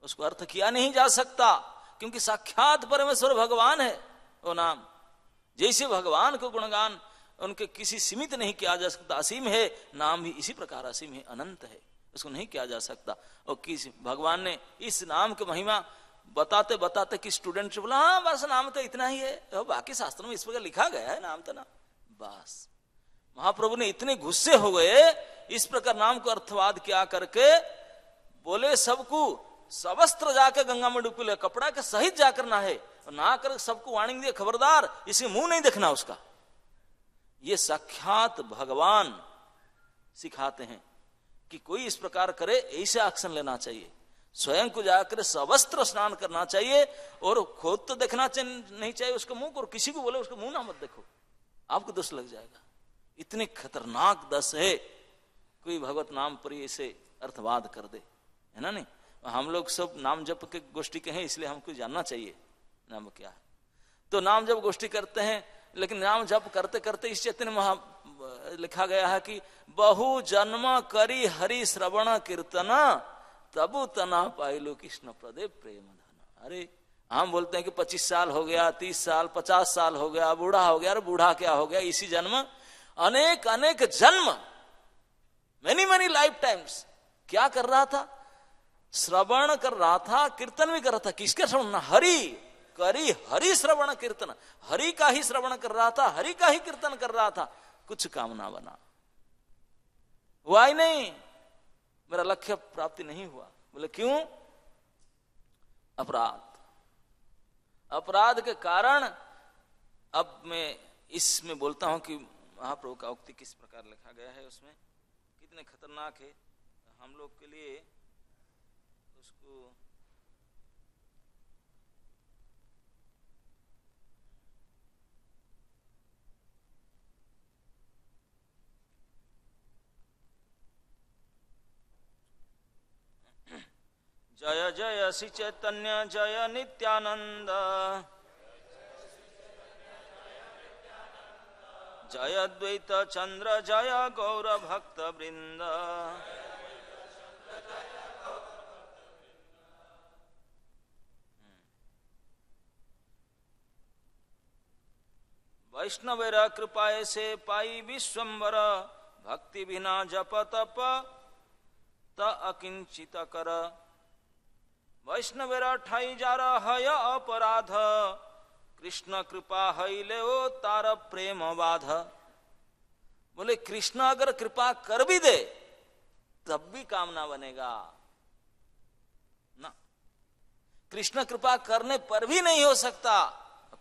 Speaker 2: उसको अर्थ किया नहीं जा सकता, क्योंकि साक्षात परमेश्वर भगवान है वो नाम। जैसे भगवान को गुणगान उनके किसी सीमित नहीं किया जा सकता, असीम है, नाम भी इसी प्रकार असीम है, अनंत है, उसको नहीं किया जा सकता। और किस भगवान ने इस नाम की महिमा बताते बताते कि स्टूडेंट से बोला, हाँ बस नाम तो इतना ही है, और बाकी शास्त्रों में इस प्रकार लिखा गया है, नाम तो नाम। बस महाप्रभु ने इतने गुस्से हो गए, इस प्रकार नाम को अर्थवाद क्या करके बोले, सबको सवस्त्र जाकर गंगा में डुबकी ले, कपड़ा के सहित जाकर नहाए, ना कर सबको वार्निंग दिए, खबरदार इसे मुंह नहीं देखना उसका। ये साक्षात भगवान सिखाते हैं कि कोई इस प्रकार करे, ऐसे एक्शन लेना चाहिए, स्वयं को जाकर सवस्त्र स्नान करना चाहिए, और खुद तो देखना नहीं चाहिए उसका मुंह, और किसी को बोले उसका मुंह ना मत देखो, आपको दोष लग जाएगा। इतनी खतरनाक दस है, कोई भगवत नाम पर ऐसे अर्थवाद कर दे, है ना। नहीं, हम लोग सब नाम जप के गोष्ठी के हैं, इसलिए हमको जानना चाहिए नाम क्या है। तो नाम जप गोष्ठी करते हैं, लेकिन नाम जप करते करते इस चैतन्य महा लिखा गया है कि बहु जन्म करी हरि श्रवण कीर्तन तबु तना पाइलो कृष्ण प्रदे प्रेम धन। अरे हम बोलते हैं कि 25 साल हो गया, 30 साल, 50 साल हो गया, बूढ़ा हो गया। अरे बूढ़ा क्या हो गया, इसी जन्म अनेक अनेक जन्म, मेनी मेनी लाइफ टाइम्स क्या कर रहा था? श्रवण कर रहा था, कीर्तन भी कर रहा था। किसके श्रवण? हरि करी हरि श्रवण कीर्तन, हरि का ही श्रवण कर रहा था, हरि का ही कीर्तन कर रहा था। कुछ काम ना बना, हुआ ही नहीं, मेरा लक्ष्य प्राप्ति नहीं हुआ। बोले क्यों? अपराध। अपराध के कारण अब मैं इसमें बोलता हूं कि महाप्रभु का उक्ति किस प्रकार लिखा गया है, उसमें कितने खतरनाक है हम लोग के लिए। उसको जय जय श्री चैतन्य जय नित्यानंद, जय द्वैत चंद्र जय गौर भक्त वृंद। वैष्णवेर कृपाए से पाई विश्वम्बर, भक्ति बिना जप तप त अकिंचित कर। वैष्णवेर ठाई जार हय अपराध, कृष्ण कृपा हईले ओ तार प्रेम बाध। बोले कृष्ण अगर कृपा कर भी दे तब भी काम ना बनेगा ना, कृष्ण कृपा करने पर भी नहीं हो सकता।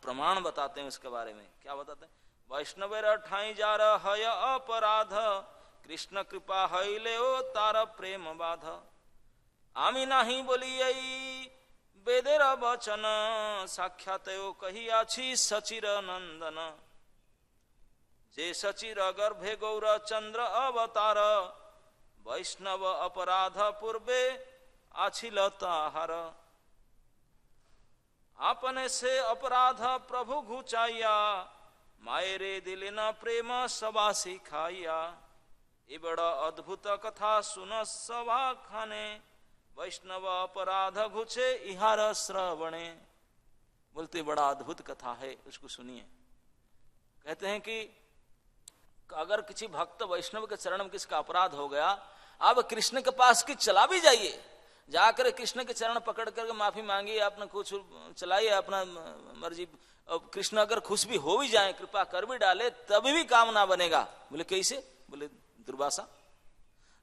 Speaker 2: प्रमाण बताते हैं उसके बारे में। क्या बताते हैं? वैष्णवेर ठाई जार हय अपराध, कृष्ण कृपा हईले ओ तार प्रेम बाध। आमी नाही बोलियई वेदेर वचन, साक्षात कही आछि सचिर नंदन। जे सचिर गर्भे गौर चंद्र अवतार, वैष्णव अपराध पूर्वे आछिलताहार। आपने से अपराध प्रभु घुचाइया, मायरे दिले न प्रेम सभा सिखाइया। ये बड़ा अद्भुत कथा सुन सभा खाने, वैष्णव अपराध घुचे इहार श्रवणे। बोलते बड़ा अद्भुत कथा है, उसको सुनिए। कहते हैं कि अगर किसी भक्त वैष्णव के चरण में किसका अपराध हो गया, आप कृष्ण के पास की चला भी जाइए, जाकर कृष्ण के चरण पकड़ करके माफी मांगिए, अपना कुछ चलाइए अपना मर्जी। कृष्ण अगर खुश भी हो भी जाए, कृपा कर भी डाले, तभी भी काम ना बनेगा। बोले कैसे? बोले दुर्वासा।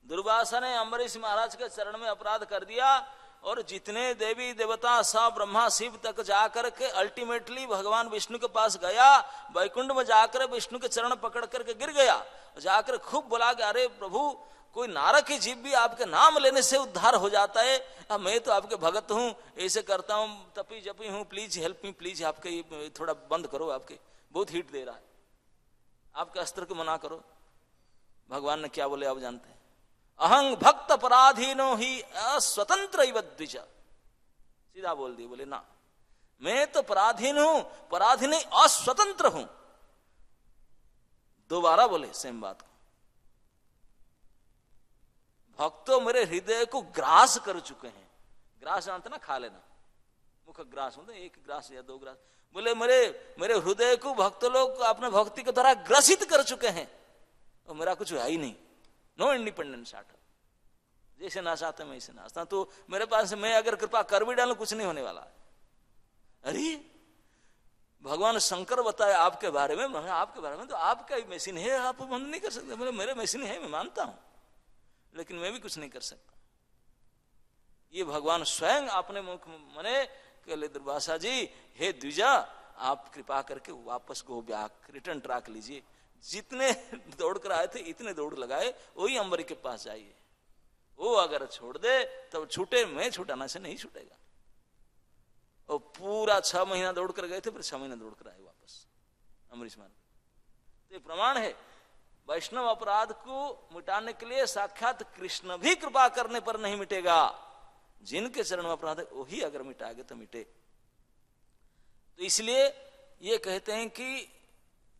Speaker 2: दुर्वासा ने अम्बरीश महाराज के चरण में अपराध कर दिया, और जितने देवी देवता सब ब्रह्मा शिव तक जाकर के अल्टीमेटली भगवान विष्णु के पास गया, वैकुंठ में जाकर विष्णु के चरण पकड़ करके गिर गया, जाकर खूब बोला कि अरे प्रभु, कोई नारक की जीव भी आपके नाम लेने से उद्धार हो जाता है, अब मैं तो आपके भगत हूँ, ऐसे करता हूँ, तपी जपी हूँ, प्लीज हेल्प मी, प्लीज आपके थोड़ा बंद करो, आपके बहुत हीट दे रहा है, आपके अस्त्र को मना करो। भगवान ने क्या बोले आप जानते हैं? अहं भक्त पराधीनो ही अस्वतंत्र द्विज। सीधा बोल दिए, बोले ना, मैं तो पराधीन हूं, पराधीन अस्वतंत्र हूं। दोबारा बोले सेम बात को। भक्तों मेरे हृदय को ग्रास कर चुके हैं। ग्रास जानते ना, खा लेना, मुख ग्रास होता है, एक ग्रास या दो ग्रास। बोले मेरे हृदय को भक्त लोग अपने भक्ति के द्वारा ग्रसित कर चुके हैं, और मेरा कुछ है ही नहीं। नो इंडिपेंडेंस आर्ट, जैसे ना चाहते मैं ऐसे नाचता, तो मेरे पास मैं अगर कृपा कर भी डालूं कुछ नहीं होने वाला है। अरे भगवान शंकर बताए आपके बारे में, आपके बारे में तो आपका ही मशीन है, आप बंद नहीं कर सकते। बोले मेरे मशीन है, मैं मानता हूं, लेकिन मैं भी कुछ नहीं कर सकता। ये भगवान स्वयं अपने मुख मने कहले, दुर्वासा जी, हे द्विजा, आप कृपा करके वापस गो बैक, रिटर्न ट्रैक लीजिए। जितने दौड़ कर आए थे इतने दौड़ लगाए, वही अंबरी के पास जाइए। वो अगर छोड़ दे तब छूटे, मैं छूटाना से नहीं छूटेगा। और पूरा 6 महीना दौड़ कर गए थे, फिर 6 महीना दौड़ कर आए वापस अम्बरीश महाराज। तो ये प्रमाण है, वैष्णव अपराध को मिटाने के लिए साक्षात कृष्ण भी कृपा करने पर नहीं मिटेगा। जिनके चरण में अपराध है वही अगर मिटाएंगे तो मिटे। तो इसलिए ये कहते हैं कि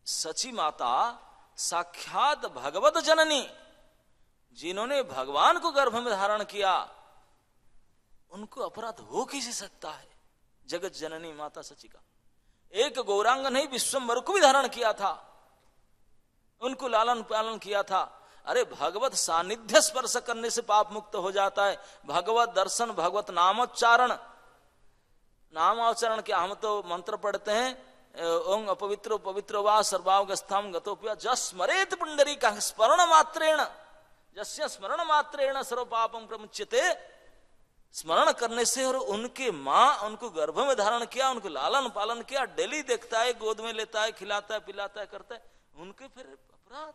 Speaker 2: सची माता साक्षात भगवत जननी, जिन्होंने भगवान को गर्भ में धारण किया, उनको अपराध हो कैसे सकता है? जगत जननी माता सची का एक गौरांग नहीं, विश्वम्भर को भी धारण किया था, उनको लालन पालन किया था। अरे भगवत सानिध्य स्पर्श करने से पाप मुक्त हो जाता है। भगवत दर्शन, भगवत नामोच्चारण, नामोच्चारण क्या, हम तो मंत्र पढ़ते हैं ओं अपवित्रो पवित्रो वा सर्वावगस्थाम गतोप्या जस्मरेत पुंडरी का स्मरण मात्रेण, जस्य स्मरण मात्रेण सर्व पापम प्रमुच्यते। स्मरण करने से, और उनके माँ उनको गर्भ में धारण किया, उनको लालन पालन किया, डेली देखता है, गोद में लेता है, खिलाता है, पिलाता है, करता है, उनके फिर अपराध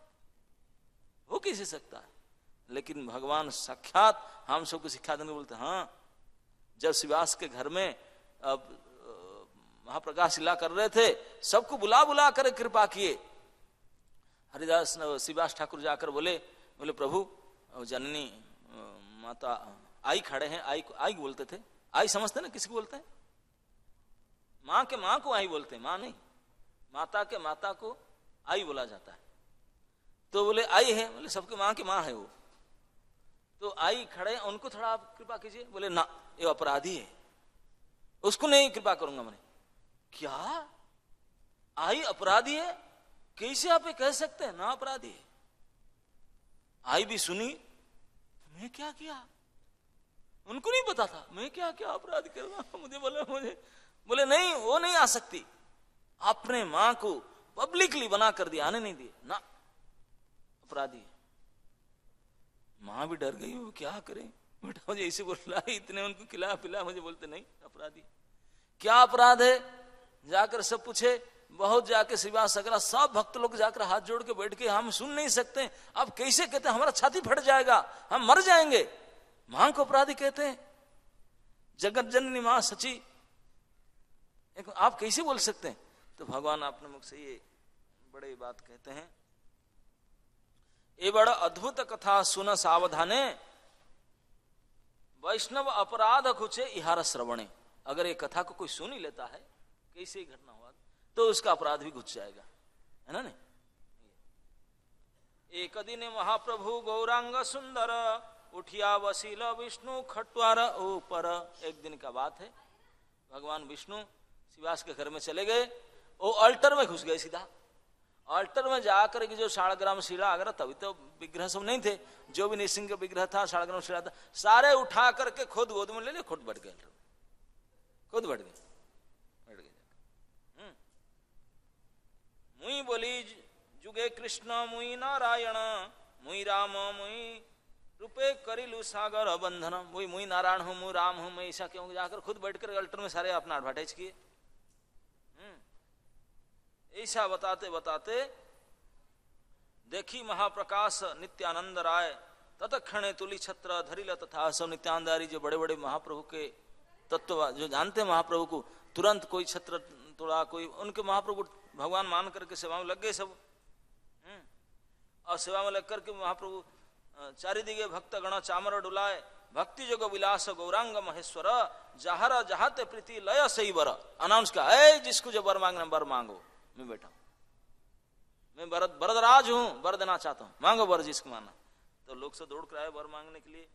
Speaker 2: हो कैसे सकता है। लेकिन भगवान साक्षात हम सबको सिखा देंगे, बोलते हाँ, जब शिवास के घर में अब महाप्रकाश लीला कर रहे थे, सबको बुला बुला कर कृपा किए। हरिदास शिवास ठाकुर जाकर बोले प्रभु जननी माता आई खड़े हैं, आई बोलते थे, आई समझते ना किसको बोलते हैं, माँ के माँ को आई बोलते हैं, माँ नहीं, माता के माता को आई बोला जाता है। तो बोले आई है, बोले सबके माँ की माँ है वो, तो आई खड़े, उनको थोड़ा आप कृपा कीजिए। बोले ना, ये अपराधी है, उसको नहीं कृपा करूंगा मैंने। क्या आई अपराधी है, कैसे आप ये कह सकते हैं, ना अपराधी है। आई भी सुनी, मैं क्या किया, उनको नहीं पता था मैं क्या क्या अपराध कर रहा हूं। मुझे बोले नहीं, वो नहीं आ सकती। अपने मां को पब्लिकली बना कर दिया, आने नहीं दिए ना, अपराधी है। मां भी डर गई, वो क्या करे बेटा, मुझे ऐसे बोल रहा है, इतने उनको खिला पिला, मुझे बोलते नहीं अपराधी। क्या अपराध है, जाकर सब पूछे, बहुत जाके शिवा सगरा सब भक्त लोग जाकर हाथ जोड़ के बैठ के, हम सुन नहीं सकते, आप कैसे कहते हैं, हमारा छाती फट जाएगा, हम मर जाएंगे। मां को अपराधी कहते हैं, जगत जननी मां सची, आप कैसे बोल सकते हैं। तो भगवान अपने मुख से ये बड़े बात कहते हैं, ये बड़ा अद्भुत कथा सुन सावधाने, वैष्णव अपराध खुचे इहार श्रवणे। अगर ये कथा को कोई सुन ही लेता है, कैसे घटना हुआ, तो उसका अपराध भी घुस जाएगा, है ना। नहीं, एक दिन महाप्रभु गौरांग सुंदर उठिया वसील विष्णु खटवार ऊपर। एक दिन का बात है, भगवान विष्णु शिवास के घर में चले गए, वो अल्टर में घुस गए सीधा। अल्टर में जाकर के जो 1.5 ग्राम शिला अगर, तभी तो विग्रह सब नहीं थे, जो भी नृसिंह का विग्रह था 1.5 ग्राम शिला था, सारे उठा करके खुद गोद में ले ले, खुद बैठ गए, खुद बैठ गए। मुई बोली जुगे कृष्ण मुई नारायण, मुई राम मुई रूपे करिलु सागर बंधन। मुई नारायण हूं, मुई राम हूं, मैं ऐसा क्यों, जाकर खुद बैठकर अल्टर में सारे अपना एडवर्टाइज किए। ऐसा बताते बताते देखी महाप्रकाश नित्यानंद राय तत्क्षणे तुली छत्र धरिल तथा। सब नित्यानंदारी जो बड़े बड़े महाप्रभु के तत्व जो जानते हैं महाप्रभु को, तुरंत कोई छत्र तोड़ा, कोई उनके महाप्रभु भगवान मान करके सेवा में लग गए सब। और सेवा में लग करके महाप्रभु चारिदिगे भक्त गण चामर डुलाए, भक्ति जोग विलास गौरांग महेश्वर, जहर जहाते प्रीति लय सही वर। अनाउंस का है, जिसको जो वर मांगना वर मांगो, मैं बैठा हूं, मैं वरदराज हूं, वर देना चाहता हूं, मांगो वर जिसको माना। तो लोग से दौड़ कर आए वर मांगने के लिए।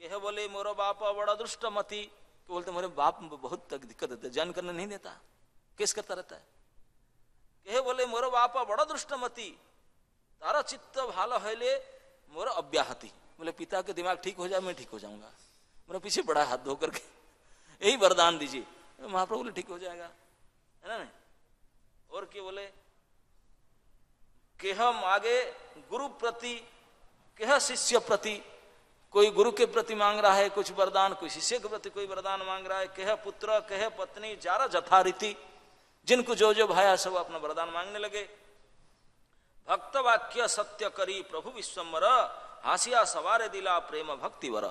Speaker 2: कहे बोले मोरो बाप बड़ा दुष्ट मती, तो बोलते मेरे बाप बहुत दिक्कत देते, जन करने नहीं देता, केस करता रहता है। कहे बोले मोरो बाप बड़ा दुष्ट मती, तारा चित्त भालो है मोर अव्याहति। बोले पिता के दिमाग ठीक हो जाए, मैं ठीक हो जाऊंगा, मेरे पीछे बड़ा हाथ धो करके यही वरदान दीजिए, महाप्रभु बोले ठीक हो जाएगा, है ना। नहीं और क्या बोले, केह मागे गुरु प्रति, केह शिष्य प्रति, कोई गुरु के प्रति मांग रहा है कुछ वरदान, कोई शिष्य के प्रति कोई वरदान मांग रहा है। कह पुत्र कह पत्नी जारा जथारीति, जिनको जो जो भाया सब अपना वरदान मांगने लगे। भक्त वाक्य सत्य करी प्रभु विश्वम्बर, हासिया सवारे दिला प्रेम भक्ति वर।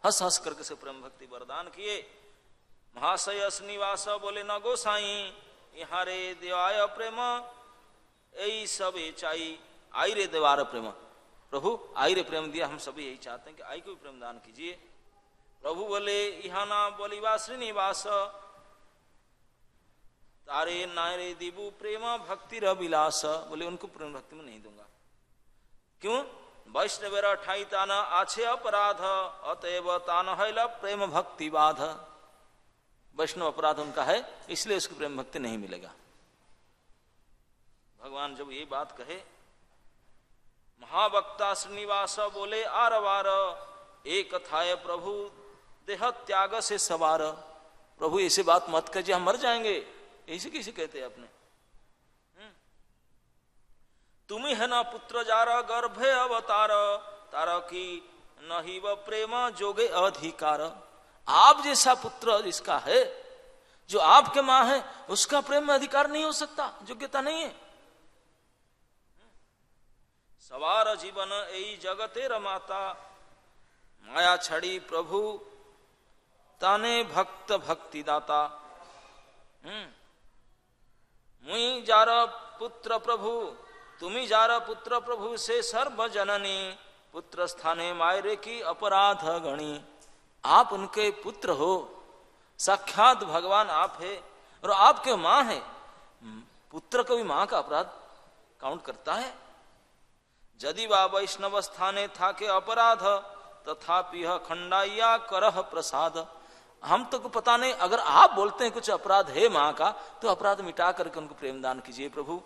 Speaker 2: हंस हंस करके से प्रेम भक्ति वरदान किए। महाशय श्रीनिवास बोले न गोसाई, यहाँ रे देवाय प्रेम, यही सब चाई, आई रे देवार प्रेम। प्रभु आई रे प्रेम दिया, हम सभी यही चाहते हैं कि आई को भी प्रेम दान कीजिए। प्रभु बोले इहाना बोलीवा श्रीनिवास, तारे नारे दिबु प्रेम भक्ति रविलास। बोले उनको प्रेम भक्ति में नहीं दूंगा, क्यों, वैष्णवेरा ठाई तान आछे अपराध, अतएव तान है प्रेम भक्ति बाध। वैष्णव अपराध उनका है, इसलिए उसको प्रेम भक्ति नहीं मिलेगा। भगवान जब ये बात कहे महावक्ता श्रीनिवास बोले आर वार, एक थाय प्रभु देह त्याग से सवार। प्रभु ऐसे बात मत कीजिए, हम मर जाएंगे, ऐसे कैसे कहते हैं आपने? तुम्ही है ना पुत्र जार गर्भे अवतार, तार की नहीं व प्रेम जोगे अधिकार। आप जैसा पुत्र जिसका है, जो आपके मां है, उसका प्रेम में अधिकार नहीं हो सकता, योग्यता नहीं है। सवार जीवन यही जगते रमाता, माया छड़ी प्रभु ताने भक्त भक्ति दाता। मुई जार पुत्र प्रभु, तुम्ही जार पुत्र प्रभु से सर्व जननी, पुत्र स्थाने मायरे की अपराध गणी। आप उनके पुत्र हो, साक्षात भगवान आप है और आपके मां है। पुत्र को भी मां का अपराध काउंट करता है। यदि वा वैष्णव स्थाने था के अपराध, तथापि खंडाइया करह प्रसाद। हम तो को पता नहीं, अगर आप बोलते हैं कुछ अपराध है मां का, तो अपराध मिटा करके उनको प्रेम दान कीजिए प्रभु।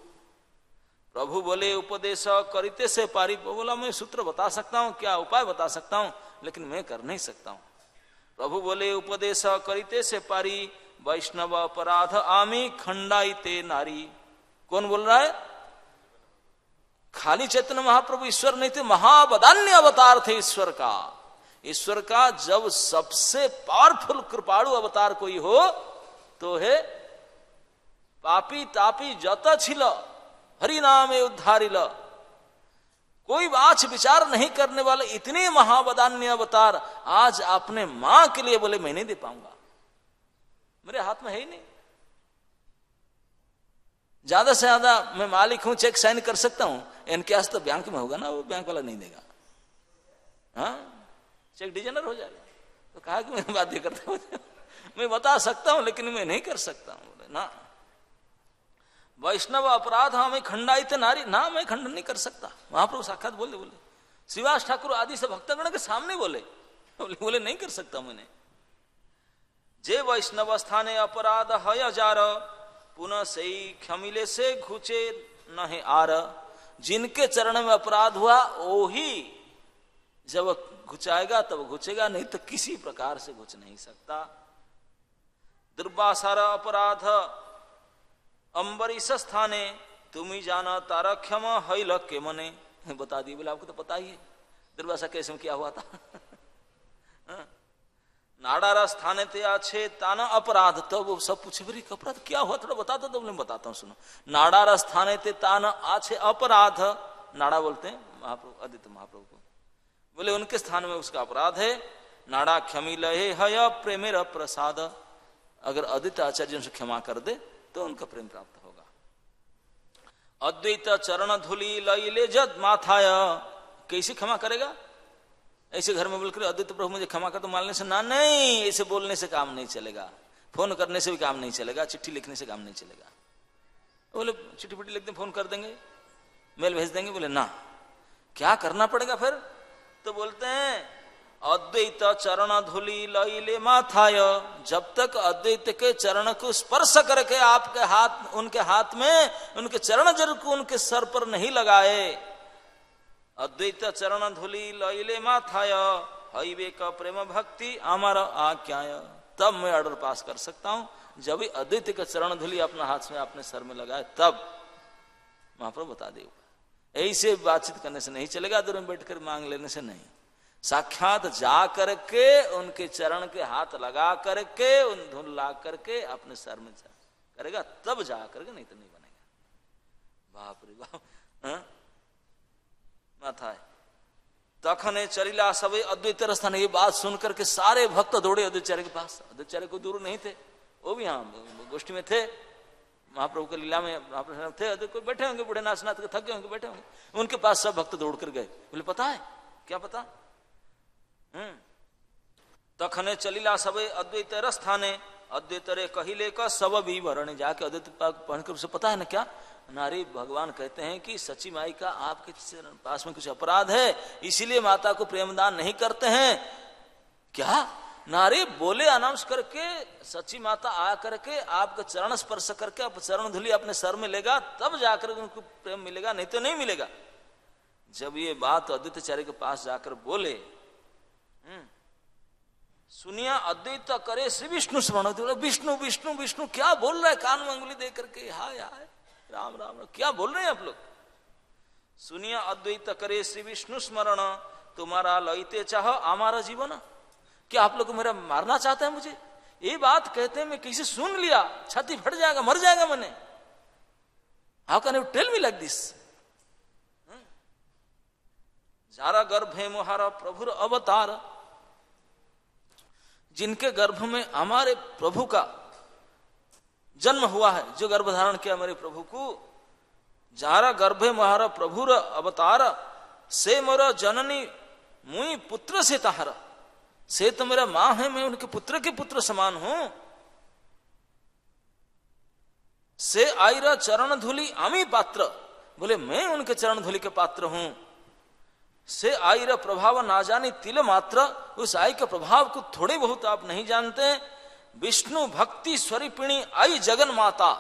Speaker 2: प्रभु बोले उपदेश करिते से पारी। बोला मैं सूत्र बता सकता हूं, क्या उपाय बता सकता हूं, लेकिन मैं कर नहीं सकता हूं। प्रभु बोले उपदेश करिते से पारी, वैष्णव अपराध आमी खंडाइते नारी। कौन बोल रहा है? खाली चैतन्य महाप्रभु ईश्वर नहीं थे, महावदान्य अवतार थे ईश्वर का। ईश्वर का जब सबसे पावरफुल कृपाणु अवतार कोई हो तो है पापी तापी जत छिल हरि नामे उद्धारिल। कोई आच विचार नहीं करने वाले इतने महावदान्य अवतार आज अपने मां के लिए बोले मैं नहीं दे पाऊंगा, मेरे हाथ में है ही नहीं। ज्यादा से ज्यादा मैं मालिक हूं, चेक साइन कर सकता हूं, इनके पास तो बैंक में होगा ना, वो बैंक वाला नहीं देगा। हाँ, चेक डिजनर हो जाएगा। तो कहा कि मैं बाध्य करता हूं, मैं बता सकता हूं लेकिन मैं नहीं कर सकता हूं। बोले ना, वैष्णव अपराध हमें खंडाइते नारी, ना मैं खंडन नहीं कर सकता। महाप्रभु साक्षात बोले श्रीवास ठाकुर आदि से भक्तगण के सामने बोले नहीं कर सकता मैंने। जे वैष्णव स्थाने अपराध है हजार, पुनः सही क्षमिले से घुचे नहीं आर। जिनके चरण में अपराध हुआ वो ही जब घुचाएगा तब घुचेगा, नहीं तो किसी प्रकार से घुच नहीं सकता। दुर्वासार अपराध अम्बरीश स्थाने, तुम ही जाना तारा क्षम हैल के मने। बता दी, बोले आपको तो पता ही है दुर्वासा कैसे में क्या हुआ था। नाडारा स्थाने ते आछे ताना अपराध, तो वो सब पूछे बरी अपराध क्या हुआ, थोड़ा बता दो। तो मैं बताता हूँ, सुनो। नाडारा स्थाने ते ताना आछे अपराध, नाड़ा बोलते हैं महाप्रभु आदित्य महाप्रभु को, बोले उनके स्थान में उसका अपराध है। नाड़ा क्षमी लहे हय प्रेमेर प्रसाद। अगर आदित्य आचार्य उनसे क्षमा कर दे तो उनका प्रेम प्राप्त होगा। अद्वैत चरण धूलि लइले जद माथाय। कैसे क्षमा करेगा? ऐसे घर में बोलकर अद्वैत प्रभु मुझे क्षमा कर दो, मानने से ना, नहीं, ऐसे बोलने से काम नहीं चलेगा, फोन करने से भी काम नहीं चलेगा, चिट्ठी लिखने से काम नहीं चलेगा। बोले चिट्ठी पिट्ठी लिख दें, फोन कर देंगे, मेल भेज देंगे। बोले ना, क्या करना पड़ेगा फिर? तो बोलते हैं अद्वैत चरण धूलि लइले माथाय। जब तक अद्वैत के चरण को स्पर्श करके आपके हाथ, उनके हाथ में उनके चरण जर को उनके सर पर नहीं लगाए, अद्वैत चरण धूलि लइले माथाय हईवे का प्रेम भक्ति अमर आज्ञाय। तब मैं ऑर्डर पास कर सकता हूं। जब अद्वैत का चरण धूलि अपना हाथ में अपने सर में लगाए तब महाप्रभु बता दे। ऐसे बातचीत करने से नहीं चलेगा, दूर में बैठकर मांग लेने से नहीं। साक्षात जा करके उनके चरण के हाथ लगा करके उन धूल ला करके अपने सर में करेगा तब जा करके, नहीं तो नहीं बनेगा। बाप रे बाप, माथा है। तखने चलिला सबे अद्वैत स्थान। ये बात सुनकर के सारे भक्त दौड़े अद्वैताचार्य के पास। अद्वैताचार्य को दूर नहीं थे, वो भी यहाँ गोष्ठी में थे, महाप्रभु के लीला में महाप्रभु थे। कोई बैठे होंगे बूढ़े नाच नाच के थक गए होंगे, बैठे होंगे। उनके पास सब भक्त दौड़ कर गए। बोले पता है क्या पता? तखने चलिला सबे अद्वैत स्थाने, अद्वैत रे कहिले का सब विवरण। जाके अद्वैत पढ़कर उसे पता है ना क्या? नारी भगवान कहते हैं कि सच्ची माई का आपके पास में कुछ अपराध है, इसीलिए माता को प्रेमदान नहीं करते हैं। क्या नारी बोले अनाउंस करके सच्ची माता आ करके आपका चरण स्पर्श करके आप चरण धूलि अपने सर में लेगा तब जाकर उनको प्रेम मिलेगा, नहीं तो नहीं मिलेगा। जब ये बात अद्वैताचार्य के पास जाकर बोले, सुनिया अद्वैत करे श्री विष्णु स्मरण, तो विष्णु विष्णु विष्णु क्या बोल रहा है, कान में अंगुली दे करके, हाय हाय राम राम राम, क्या बोल रहे हैं आप लोग। सुनिया अद्वैत करे श्री विष्णु स्मरण, तुम्हारा लईते चाह हमारा जीवन, क्या आप लोग मेरा मारना चाहते हैं मुझे। ये बात कहते हैं, मैं किसी सुन लिया छाती फट जाएगा, मर जाएगा मैंने। How can you tell me like this. जारा गर्भ है मोहारा प्रभुर अवतार, जिनके गर्भ में हमारे प्रभु का जन्म हुआ है, जो गर्भ धारण किया मेरे प्रभु को, जारा गर्भे महारा प्रभुर अवतार, से मोरा जननी मुई पुत्र से ताहरा, से तो मेरा मां है, मैं उनके पुत्र के पुत्र समान हूं। से आईरा चरण धूलि आमी पात्र, बोले मैं उनके चरण धूलि के पात्र हूं। से आईरा प्रभाव ना जानी तिल मात्र, उस आई के प्रभाव को थोड़े बहुत आप नहीं जानते। विष्णु भक्ति स्वरूपिणी आई जगन माता,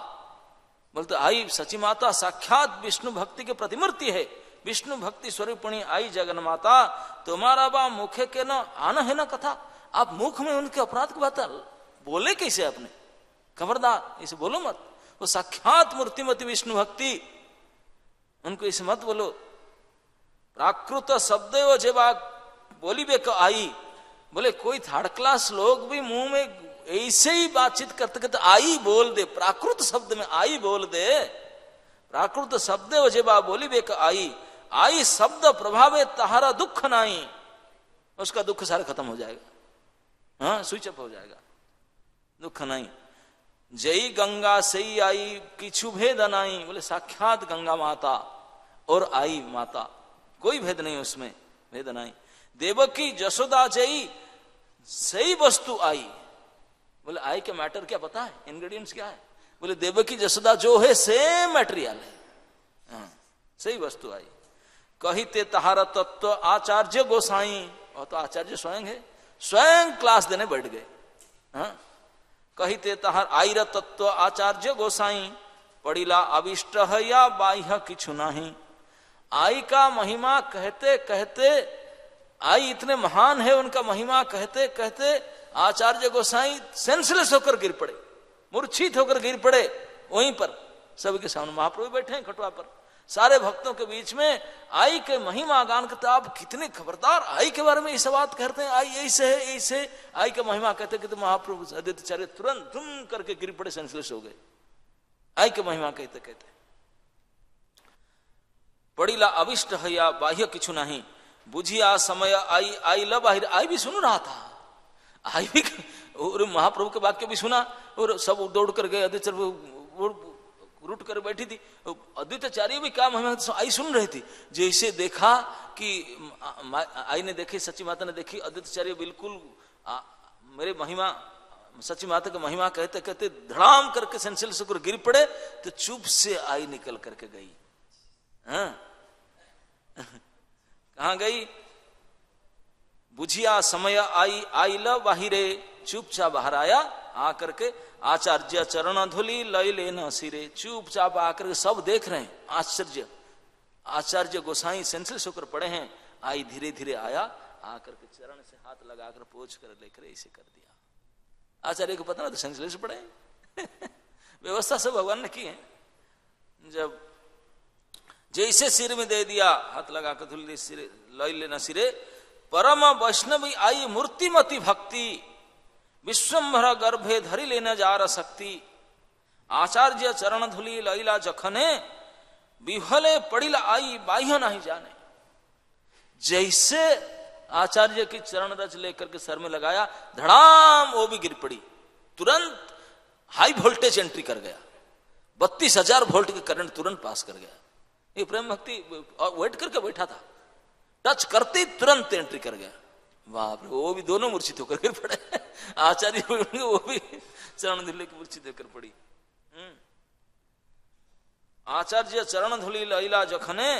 Speaker 2: बोलते आई सची माता साक्षात विष्णु भक्ति के प्रतिमूर्ति है। विष्णु भक्ति स्वरूपिणी आई जगन माता, तुम्हारा बा मुखे के न आना है न कथा। आप मुख में उनके अपराध की बात बोले कैसे आपने, खबरदार इसे बोलो मत। वो साक्षात मूर्तिमती विष्णु भक्ति, उनको इसे मत बोलो। प्राकृत शब्द जब बोली बे को आई, बोले कोई थर्ड क्लास लोग भी मुंह में ऐसे ही बातचीत करते करते आई बोल दे, प्राकृत शब्द में आई बोल दे। प्राकृत शब्द जब बोली बे को आई, आई शब्द प्रभावे तहारा दुख नहीं, उसका दुख सारा खत्म हो जाएगा, हाँ स्विच अप हो जाएगा, दुख नहीं। जय गंगा सही आई किछु भेद नहीं, बोले साक्षात गंगा माता और आई माता, कोई भेद नहीं उसमें, भेद नहीं। देवकी जसोदा जई सही वस्तु आई, बोले आई के मैटर क्या पता है, इंग्रेडिएंट्स क्या है, बोले देवकी जसोदा जो है सेम मटेरियल है, हाँ, सही वस्तु आई। कहिते तहारा तत्व आचार्य गोसाई, और तो आचार्य स्वयं है, स्वयं क्लास देने बैठ गए। हाँ, कहिते तहार आईर तत्व आचार्य गोसाई, पड़िला अविष्ट है या बाह्य किछु नहीं। आई का महिमा कहते कहते, आई इतने महान है, उनका महिमा कहते कहते आचार्य गोसाई सेंसलेस होकर गिर पड़े, मूर्छित होकर गिर पड़े। वहीं पर सबके सामने महाप्रभु बैठे हैं खटवा पर, सारे भक्तों के बीच में आई के महिमा गान करते। आप कितने खबरदार आई के बारे में इस बात कहते हैं, आई ऐसे है ऐसे, आई का महिमा कहते कहते महाप्रभु अद्वैताचार्य तुरंत धुम करके गिर पड़े, सेंसलेस हो गए आई के महिमा कहते कहते। पड़ीला अविष्ट है या बाह्य किछु नहीं, बुझिया समय आई आई ल बाहिर। आई भी सुन रहा था, आई भी और महाप्रभु के वाक्य भी सुना, और सब दौड़ कर गए। अद्वैताचार्य रूट कर बैठी थी, अद्वैताचार्य भी क्या महिमा आई सुन रही थी। जैसे देखा कि आई ने देखी, सच्ची माता ने देखी, अद्वैताचार्य बिल्कुल मेरे महिमा, सच्ची माता की महिमा कहते कहते धड़ाम करके सेंसेल से गिर पड़े, तो चुप से आई निकल करके गई। हाँ कहा गई, बुझिया समय आई आई ल बाहिरे, चुपचाप बाहर आया, आकर के आचार्य चरण धुली लय लेना सिरे, चुपचाप आकर के सब देख रहे हैं, आश्चर्य। आचार्य गोसाई सेंसलेस होकर पड़े हैं, आई धीरे धीरे आया, आकर के चरण से हाथ लगाकर पोंछ कर लेकर ऐसे कर दिया। आचार्य को पता ना तो सेंसलेस पड़े व्यवस्था सब भगवान ने की है। जब जैसे सिर में दे दिया, हाथ लगाकर धुली सिरे लय लेना सिरे, परम वैष्णवी आई मूर्तिमती भक्ति, विश्वम्भर गर्भे धरी लेना जा रहा शक्ति। आचार्य चरण धुली लैला जखने, विहले पड़िला आई बाह्य नहीं जाने। जैसे आचार्य की चरण रज लेकर के सर में लगाया, धड़ाम वो भी गिर पड़ी, तुरंत हाई वोल्टेज एंट्री कर गया, 32,000 वोल्ट के करंट तुरंत पास कर गया। ये प्रेम भक्ति वेट करके बैठा था, टच करते तुरंत एंट्री कर गया। बाप रे, वो भी दोनों मूर्छित होकर गिर पड़े, आचार्य वो भी चरण धुली की मूर्छित होकर पड़ी। आचार्य चरण धुली लैला जखने,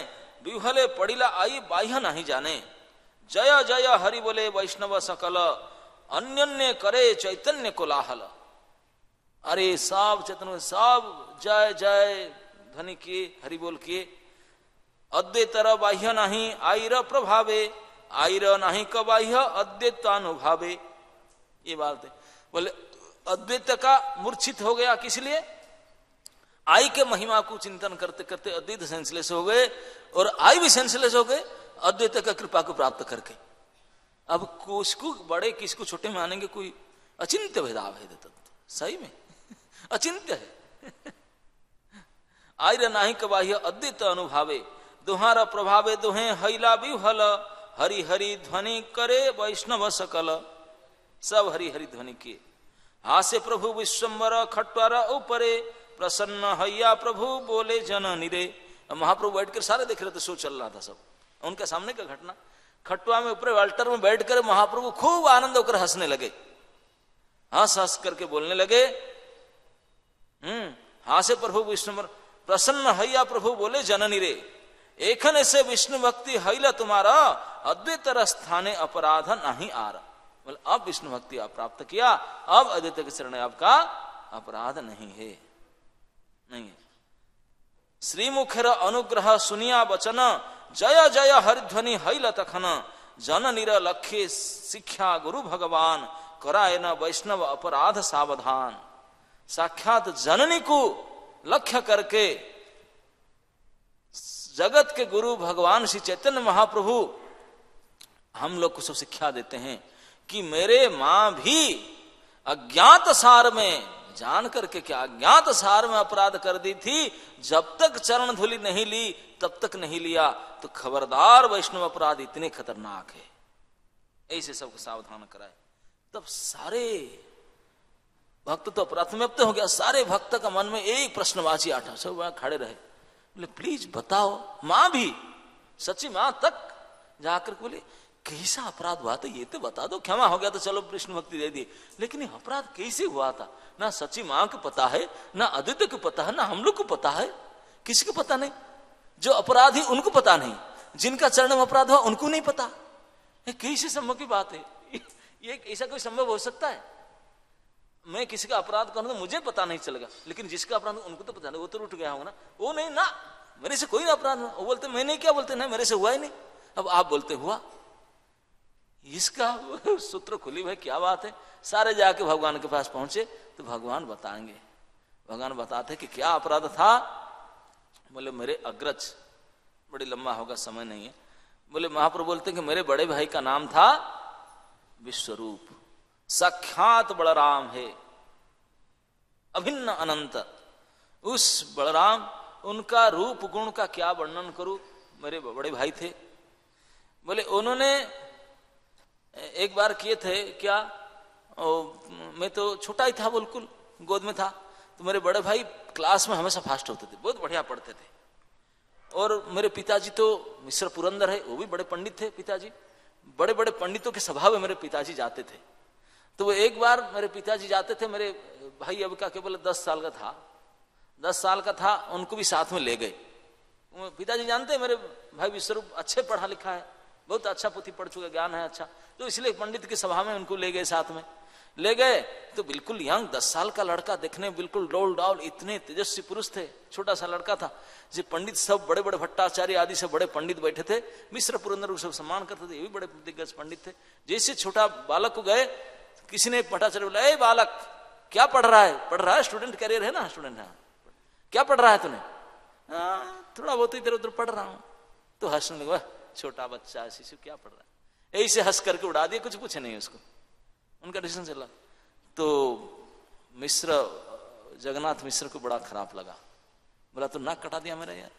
Speaker 2: विहले पड़िला आई बाह्य नहीं जाने। जय जय हरि बोले वैष्णव सकल, अन्योन्य करे चैतन्य कोलाहल। अरे सब चैतन्य सब जय जय ध्वनि किए, हरि बोल किए, अद्वैतर बाह्य नहीं आईर प्रभावे, आईर नहीं क बाह्य अद्वैतानुभावे। ये बात है। बोले अद्वैत का मूर्छित हो गया, किस लिए? आई के महिमा को चिंतन करते करते अद्वैत सेंसलेस हो गए, और आई भी सेंसलेस हो गए अद्वैत का कृपा को प्राप्त करके। अब किसको बड़े किसको छोटे मानेंगे? कोई अचिंत्य भेदाभेद तत्व, सही में अचिंत्य है। आयर नाही कबाह्य अद्वैत अनुभावे, दुहार प्रभावे दुहे हैला विहल, हरि हरि ध्वनि करे वैष्णव सकल। सब हरि हरि ध्वनि किए। हास्य प्रभु विश्वम्बर खट्वार ऊपरे, प्रसन्न हैया प्रभु बोले जन निरे। महाप्रभु बैठकर सारे देख रहे थे, शो चल रहा था सब उनके सामने का घटना। खटुआ में ऊपर वाल्टर में बैठकर महाप्रभु खूब आनंद होकर हंसने लगे, हंस हंस करके बोलने लगे। हास्य प्रभु विष्णु प्रसन्न हैया प्रभु बोले जननी रे, एखन ऐसे विष्णु भक्ति हैला तुम्हारा, अद्वैत स्थाने अपराध नहीं आ रहा। बोले अब विष्णु भक्ति आप प्राप्त किया, अब अद्वैत के चरण आपका अपराध नहीं है, नहीं है। श्रीमुखेर अनुग्रह सुनिया वचन, जय जय हरिध्वनि हैल तखन, जन निर लक्ष्य शिक्षा गुरु भगवान, कराए न वैष्णव अपराध सावधान। साक्षात जननी को लक्ष्य करके जगत के गुरु भगवान श्री चैतन्य महाप्रभु हम लोग को सब शिक्षा देते हैं कि मेरे मां भी अज्ञात सार में जान करके, क्या अज्ञात सार में अपराध कर दी थी, जब तक चरण धूलि नहीं ली तब तक नहीं लिया, तो खबरदार वैष्णव अपराध इतने खतरनाक है, ऐसे सबको सावधान कराए। तब सारे भक्त तो प्रथम्यप्त हो गया, सारे भक्त का मन में एक प्रश्नवाची आठा, सब वहां खड़े रहे। बोले प्लीज बताओ, मां भी सच्ची मां तक जाकर बोले कैसा अपराध हुआ था ये तो बता दो, क्षमा हो गया तो चलो कृष्ण भक्ति दे दी, लेकिन ये अपराध कैसे हुआ था? ना सच्ची मां को पता है, ना अद्वैत को पता है, ना हम लोग को पता है, किसी को पता नहीं। जो अपराधी उनको पता नहीं, जिनका चरण में अपराध हुआ उनको नहीं पता। कैसे संभव की बात है? ये ऐसा कोई संभव हो सकता है? मैं किसी का अपराध करूं तो मुझे पता नहीं चलेगा, लेकिन जिसका अपराध उनको तो पता नहीं, वो तो उठ गया होगा ना, वो नहीं ना, मेरे से कोई अपराध ना, वो बोलते मैं नहीं, क्या बोलते ना मेरे से हुआ ही नहीं, अब आप बोलते हुआ। इसका सूत्र खुली भाई, क्या बात है। सारे जाके भगवान के पास पहुंचे तो भगवान बताएंगे। भगवान बताते कि क्या अपराध था। बोले मेरे अग्रज, बड़ी लंबा होगा समय नहीं है। बोले महाप्रभु बोलते कि मेरे बड़े भाई का नाम था विश्वरूप, साक्षात बलराम है, अभिन्न अनंत। उस बलराम, उनका रूप गुण का क्या वर्णन करूं, मेरे बड़े भाई थे। बोले उन्होंने एक बार किए थे क्या, मैं तो छोटा ही था, बिल्कुल गोद में था, तो मेरे बड़े भाई क्लास में हमेशा फास्ट होते थे, बहुत बढ़िया पढ़ते थे। और मेरे पिताजी तो मिश्र पुरंदर है, वो भी बड़े पंडित थे पिताजी, बड़े बड़े पंडितों के सभा में मेरे पिताजी जाते थे। तो वो एक बार मेरे पिताजी जाते थे, मेरे भाई अब का केवल 10 साल का था, 10 साल का था, उनको भी साथ में ले गए। पिताजी जानते हैं मेरे भाई विश्वरूप अच्छे पढ़ा लिखा है, बहुत अच्छा पुथी पढ़ चुका, ज्ञान है अच्छा, तो इसलिए पंडित की सभा में उनको ले गए, साथ में ले गए। तो बिल्कुल यंग 10 साल का लड़का, देखने में बिल्कुल डोल डाल, इतने तेजस्वी पुरुष थे, छोटा सा लड़का था। जो पंडित सब बड़े बड़े भट्टाचार्य आदि से बड़े पंडित बैठे थे, मिश्र पुरंदर सब सम्मान करते थे, ये भी बड़े दिग्गज पंडित थे। जैसे छोटा बालक को गए, किसी ने भट्टाचार्य बोला, ए बालक क्या पढ़ रहा है? पढ़ रहा है, स्टूडेंट कैरियर है ना, स्टूडेंट है, क्या पढ़ रहा है तूने? थोड़ा बहुत इधर उधर पढ़ रहा हूं। तो हंसने लगा, छोटा बच्चा शिशु क्या पढ़ रहा है, ऐसे हंस करके उड़ा दिया, कुछ पूछे नहीं उसको, उनका डिसीजन चला। तो मिश्र, जगन्नाथ मिश्र को बड़ा खराब लगा, बोला तो नाक कटा दिया मेरा यार,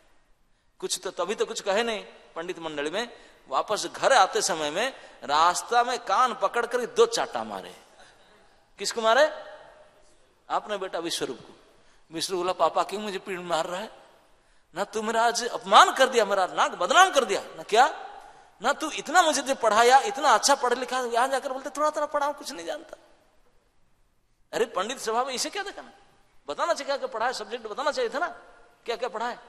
Speaker 2: कुछ तो तभी तो कुछ कहे नहीं। पंडित मंडली में वापस घर आते समय में रास्ता में कान पकड़ कर 2 चाटा मारे। किसको मारे? आपने बेटा विश्वरूप को। विष्णु बोला पापा क्यों मुझे पीड़ मार रहा है? ना तू मेरा आज अपमान कर दिया, मेरा नाक बदनाम कर दिया ना, क्या ना तू इतना मुझे पढ़ाया, इतना अच्छा पढ़ लिखा, यहां जाकर बोलते थोड़ा थोड़ा पढ़ा, कुछ नहीं जानता। अरे पंडित सभा में इसे क्या देखा, बताना चाहिए क्या पढ़ा है, सब्जेक्ट बताना चाहिए था ना, क्या क्या पढ़ा है।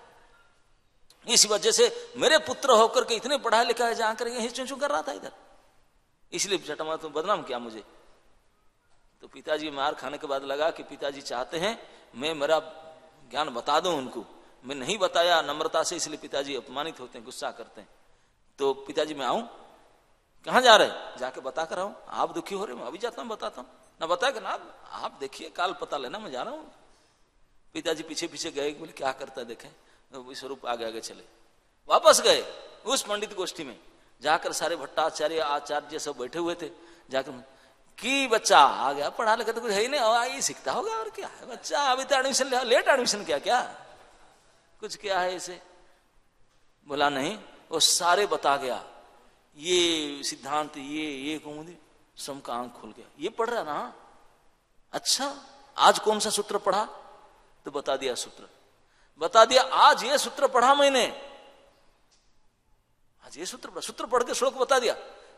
Speaker 2: इसी वजह से मेरे पुत्र होकर के इतने पढ़ा लिखा है, जहां कर यही चुंचू कर रहा था इधर, इसलिए चटमा तो बदनाम किया मुझे। तो पिताजी मार खाने के बाद लगा कि पिताजी चाहते हैं मैं मेरा ज्ञान बता दूं उनको,
Speaker 3: मैं नहीं बताया नम्रता से, इसलिए पिताजी अपमानित होते हैं, गुस्सा करते हैं। तो पिताजी मैं आऊं, कहाँ जा रहे, जाके बता कर आऊं, आप दुखी हो रहे, मैं अभी जाता हूं बताता हूं। ना बताया कि ना आप देखिए काल पता लेना, मैं जा रहा हूं। पिताजी पीछे पीछे गए, बोले क्या करता है देखें, तो विश्वरूप आगे आगे चले। वापस गए उस पंडित गोष्ठी में, जाकर सारे भट्टाचार्य आचार्य सब बैठे हुए थे। जाकर कि बच्चा आ गया, पढ़ा लिखा तो कुछ है ही नहीं, ये सीखता होगा और क्या है बच्चा, अभी तो एडमिशन ले, लेट एडमिशन किया क्या, कुछ क्या है इसे। बोला नहीं, वो सारे बता गया, ये सिद्धांत ये कौमुदी, सबका आंख खुल गया। ये पढ़ रहा ना, अच्छा आज कौन सा सूत्र पढ़ा, तो बता दिया सूत्र, बता दिया आज ये सूत्र पढ़ा मैंने, आज ये सूत्र पढ़ के श्लोक बता दिया।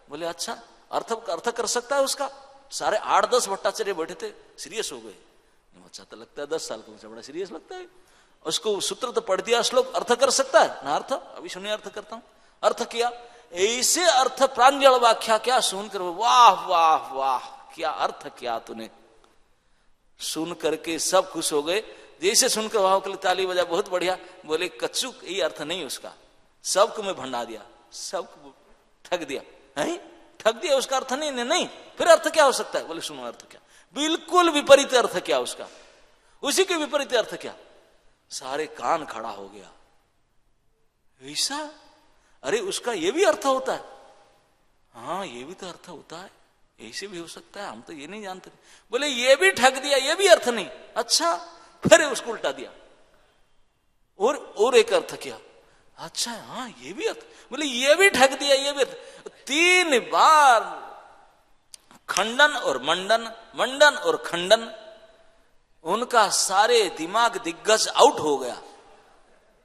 Speaker 3: बोले अच्छा अर्थ कर सकता है उसका। सारे 8-10 भट्टाचार्य बैठे थे, सीरियस हो गए। अच्छा तो लगता है 10 साल का बच्चा, बड़ा सीरियस लगता है, उसको सूत्र तो पढ़ दिया, श्लोक अर्थ कर सकता है ना, अर्थ अभी सुनिए, अर्थ करता हूं। अर्थ किया, ऐसे अर्थ प्रांजल व्याख्या क्या सुनकर, वाह वाह वाह क्या अर्थ किया तूने, सुन करके सब खुश हो गए। जैसे सुनकर वाह के लिए ताली बजा, बहुत बढ़िया। बोले कच्चू ये अर्थ नहीं उसका, सबको मैं भंडा दिया, सबको ठग दिया, है ठग दिया, उसका अर्थ नहीं। फिर अर्थ क्या हो सकता है, बोले सुनो अर्थ क्या, बिल्कुल विपरीत अर्थ क्या उसका, उसी के विपरीत अर्थ क्या। सारे कान खड़ा हो गया, ऐसा, अरे उसका ये भी अर्थ होता है, हाँ ये भी तो अर्थ होता है, ऐसे भी हो सकता है, हम तो ये नहीं जानते। बोले ये भी ठग दिया, ये भी अर्थ नहीं, अच्छा फिर उसको उल्टा दिया और एक अर्थ किया, अच्छा हाँ ये भी अर्थ, बोले ये भी ठग दिया, ये भी अर्थ। 3 बार खंडन और मंडन, मंडन और खंडन, उनका सारे दिमाग दिग्गज आउट हो गया,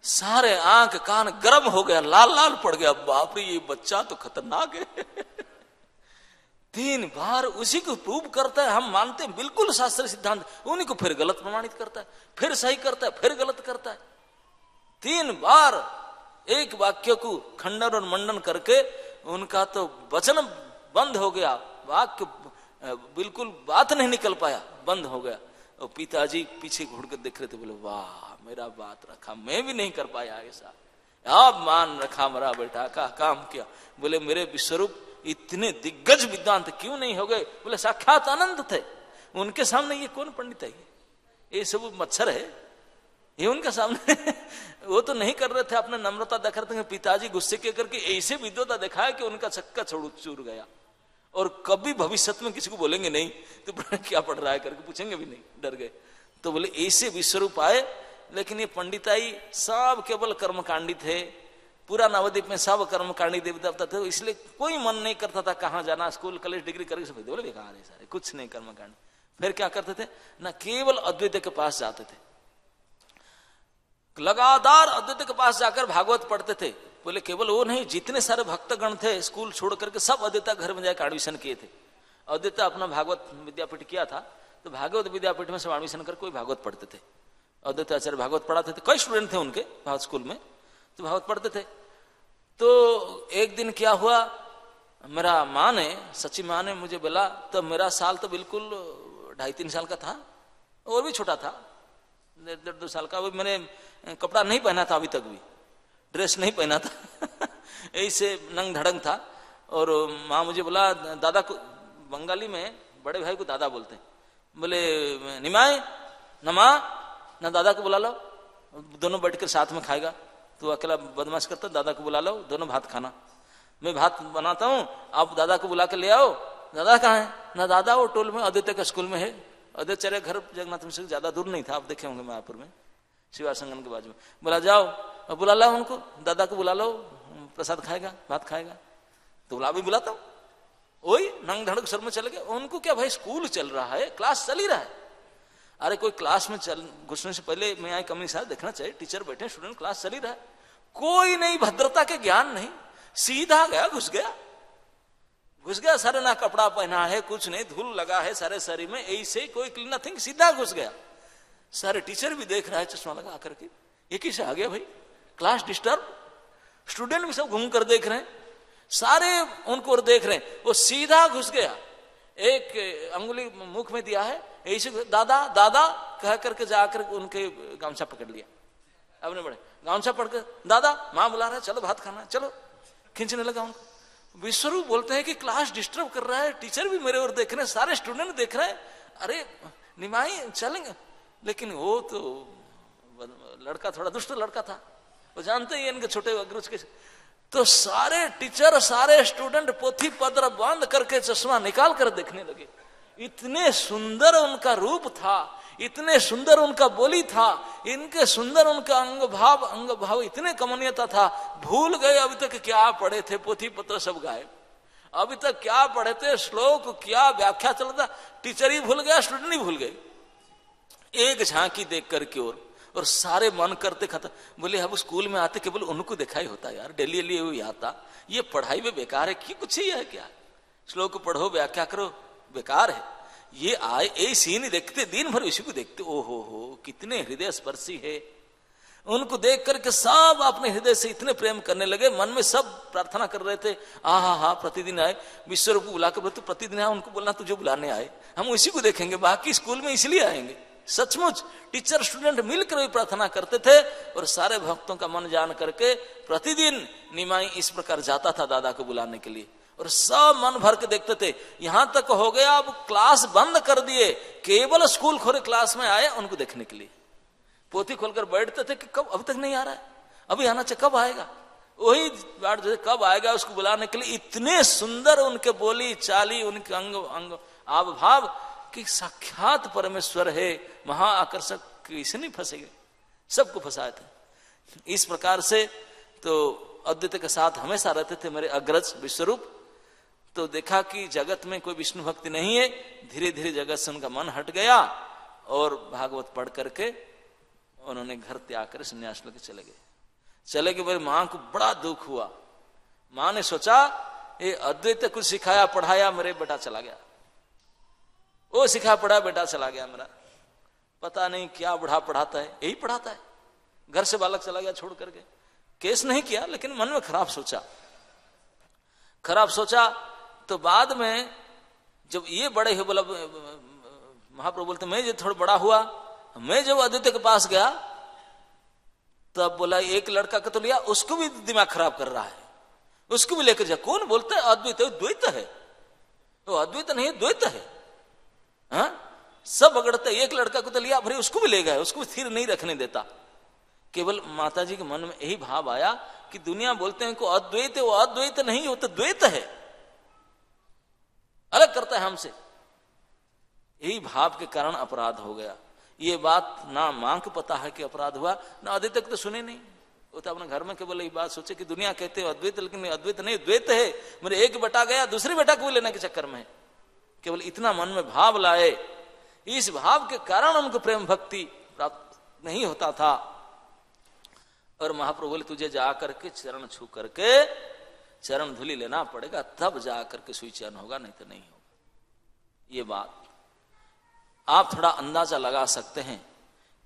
Speaker 3: सारे आंख कान गर्म हो गया, लाल लाल पड़ गया, बाप रे ये बच्चा तो खतरनाक है। 3 बार उसी को प्रूव करता है, हम मानते हैं बिल्कुल शास्त्र सिद्धांत, उन्हीं को फिर गलत प्रमाणित करता है, फिर सही करता है, फिर गलत करता है। 3 बार एक वाक्य को खंडन और मंडन करके उनका तो वचन बंद हो गया, वाक्य बिल्कुल बात नहीं निकल पाया, बंद हो गया। और पिताजी पीछे घुड़ कर देख रहे थे, बोले वाह मेरा बात रखा, मैं भी नहीं कर पाया ऐसा, आप मान रखा मेरा बेटा का काम किया। बोले मेरे विश्वरूप इतने दिग्गज विद्वांत क्यों नहीं हो गए, बोले साक्षात आनंद थे, उनके सामने ये कौन पंडित है, ये सब मच्छर है ये उनके सामने। वो तो नहीं कर रहे थे, अपने नम्रता दिखा रहे थे। पिताजी गुस्से के करके ऐसे विद्वता दिखाया कि उनका चक्का चूर गया, और कभी भविष्य में किसी को बोलेंगे नहीं, तो क्या पढ़ रहा है करके पूछेंगे भी नहीं, डर गए। तो बोले ऐसे विश्वरूप आए, लेकिन ये पंडिताई सब केवल कर्मकांडी थे, पूरा नवद्वीप में सब कर्मकांडी देवी देवता थे, इसलिए कोई मन नहीं करता था कहाँ जाना, स्कूल कॉलेज डिग्री करके सब बोले बेकार है सारे, कुछ नहीं कर्मकांड। फिर क्या करते थे ना, केवल अद्वैत के पास जाते थे, लगातार अद्वैत के पास जाकर भागवत पढ़ते थे। बोले केवल वो नहीं, जितने सारे भक्तगण थे स्कूल छोड़ करके सब अद्वैत घर में जाकर एडमिशन किए थे। अद्वैत अपना भागवत विद्यापीठ किया था, तो भागवत विद्यापीठ में सब एडमिशन कर कोई भागवत पढ़ते थे। अद्वैत आचार्य भागवत पढ़ाते थे, कई स्टूडेंट थे उनके भागवत स्कूल में, तो भागवत पढ़ते थे। तो एक दिन क्या हुआ, मेरा माँ ने, सच्ची माँ ने मुझे बोला, तो मेरा साल तो बिल्कुल 2.5-3 साल का था, और भी छोटा था, 1.5-2 साल का। अभी मैंने कपड़ा नहीं पहना था, अभी तक भी ड्रेस नहीं पहना था ऐसे नंग धड़ंग था। और माँ मुझे बोला, दादा को, बंगाली में बड़े भाई को दादा बोलते हैं, बोले निमाय नमा ना दादा को बुला लो, दोनों बैठकर साथ में खाएगा, तो अकेला बदमाश करता, दादा को बुला लो, दोनों भात खाना, मैं भात बनाता हूँ, आप दादा को बुला के ले आओ। दादा कहाँ है ना, दादा वो टोल में अद्वैत का स्कूल में है, अद्वैत घर जगन्नाथ में से ज्यादा दूर नहीं था, आप देखे होंगे मायापुर में, शिवा संगम के बाजू में। बोला जाओ बुला लो उनको, दादा को बुला लो, प्रसाद खाएगा, भात खाएगा। तो बोला भी बुलाता हूँ, वही नंग धड़क सर में चले गए। उनको क्या भाई, स्कूल चल रहा है, क्लास चल ही रहा है। अरे कोई क्लास में घुसने से पहले मैं आई कमी साथ देखना चाहिए, टीचर बैठे, स्टूडेंट, क्लास चल ही रहा है, कोई नहीं, भद्रता के ज्ञान नहीं, सीधा गया, घुस गया, सारे ना कपड़ा पहना है, कुछ नहीं, धूल लगा है सारे शरीर में, ऐसे कोई नथिंग, सीधा घुस गया। सारे टीचर भी देख रहा है चश्मा लगा करके, ये किसे आ गया भाई, क्लास डिस्टर्ब, स्टूडेंट भी सब घूम कर देख रहे हैं, सारे उनको और देख रहे हैं, वो सीधा घुस गया, एक अंगुली मुख में दिया है, ऐसे दादा दादा कह करके जाकर उनके गामछा पकड़ लिया, अपने बड़े गामछा पढ़ के, दादा माँ बुला रहा है, चलो भात खाना है, चलो, खींचने लगा उनको। विश्वरूप बोलते हैं कि क्लास डिस्टर्ब कर रहा है, टीचर भी मेरे ओर देख रहे हैं, सारे स्टूडेंट देख रहे हैं, अरे निमाई चलेंगे। लेकिन वो तो लड़का थोड़ा दुष्ट लड़का था, वो जानते ही इनके छोटे अग्रज के, तो सारे टीचर सारे स्टूडेंट पोथी पत्र बंद करके चश्मा निकाल कर देखने लगे। इतने सुंदर उनका रूप था, इतने सुंदर उनका बोली था, इनके सुंदर उनका अंग भाव इतने कमनीयता था, भूल गए अभी तक क्या पढ़े थे, पोथी पत्र सब गायब, अभी तक क्या पढ़े थे, श्लोक क्या व्याख्या चलता, टीचर ही भूल गया, स्टूडेंट ही भूल गए। एक झांकी देख करके और सारे मन करते खत्म। बोले अब स्कूल में आते केवल उनको दिखाई होता यार, डेली डेली आता, ये पढ़ाई में बेकार है, कि कुछ ही है क्या, श्लोक पढ़ो व्याख्या करो, बेकार है। ये आए ये सीन देखते, दिन भर इसी को देखते, ओहो हो कितने हृदय स्पर्शी है। उनको देख करके सब अपने हृदय से इतने प्रेम करने लगे, मन में सब प्रार्थना कर रहे थे, हा प्रतिदिन आए, विश्वरूप को बुलाकर बोलते प्रतिदिन आए, उनको बोलना तुझे बुलाने आए, हम उसी को देखेंगे, बाकी स्कूल में इसलिए आएंगे। सचमुच टीचर स्टूडेंट मिलकर भी प्रार्थना करते थे, और सारे भक्तों का मन जान करके प्रतिदिन निमाई इस प्रकार जाता था दादा को बुलाने के लिए, और सब मन भर के देखते थे। यहां तक हो गया अब क्लास बंद कर दिए, केवल स्कूल खोले क्लास में आए उनको देखने के लिए, पोथी खोलकर बैठते थे कि कब, अभी तक नहीं आ रहा है, अभी आना चाहिए, कब आएगा, वही बात जो कब आएगा उसको बुलाने के लिए। इतने सुंदर उनके बोली चाली, उनके अंग आव भाव कि साक्षात परमेश्वर है, महाआकर्षक, किसी नहीं फंसेगे, सबको फंसाए थे। इस प्रकार से तो अद्वैत के साथ हमेशा रहते थे मेरे अग्रज विश्वरूप। तो देखा कि जगत में कोई विष्णु भक्ति नहीं है, धीरे धीरे जगत से उनका मन हट गया, और भागवत पढ़ करके उन्होंने घर त्याग कर संन्यास लेके चले गए। मेरी मां को बड़ा दुख हुआ, मां ने सोचा ये अद्वैत कुछ सिखाया पढ़ाया, मेरे बेटा चला गया, वो सिखा पढ़ा बेटा चला गया मेरा, पता नहीं क्या बुढ़ा पढ़ाता है, यही पढ़ाता है, घर से बालक चला गया छोड़ करके। केस नहीं किया, लेकिन मन में खराब सोचा। तो बाद में जब ये बड़े हुए, बोला महाप्रभु बोलते मैं जब थोड़ा बड़ा हुआ, मैं जब अद्वैत के पास गया तब बोला एक लड़का को तो लिया, उसको भी दिमाग खराब कर रहा है, उसको भी लेकर जा। कौन बोलता है अद्वैत, द्वैत है, वो अद्वैत नहीं द्वैत है, हाँ सब बगड़ते। एक लड़का को तो लिया, भरे उसको भी ले गए, उसको भी स्थिर नहीं रखने देता। केवल माताजी के मन में यही भाव आया कि दुनिया बोलते हैं को अद्वैत है, वो अद्वैत नहीं, वो तो द्वैत है, अलग करता है हमसे। यही भाव के कारण अपराध हो गया। ये बात ना मां को पता है कि अपराध हुआ, ना अद्वैत तक तो सुने नहीं, वो तो अपने घर में केवल ये बात सोचे कि दुनिया कहते हैं अद्वैत, लेकिन अद्वैत नहीं द्वैत है, मेरे एक बेटा गया दूसरे बेटा को लेने के चक्कर में, केवल इतना मन में भाव लाए। इस भाव के कारण उनको प्रेम भक्ति प्राप्त नहीं होता था। और महाप्रभु बोले तुझे जा करके चरण छू करके चरण धूलि लेना पड़ेगा, तब जा करके सुचयन होगा, नहीं तो नहीं होगा। ये बात आप थोड़ा अंदाजा लगा सकते हैं,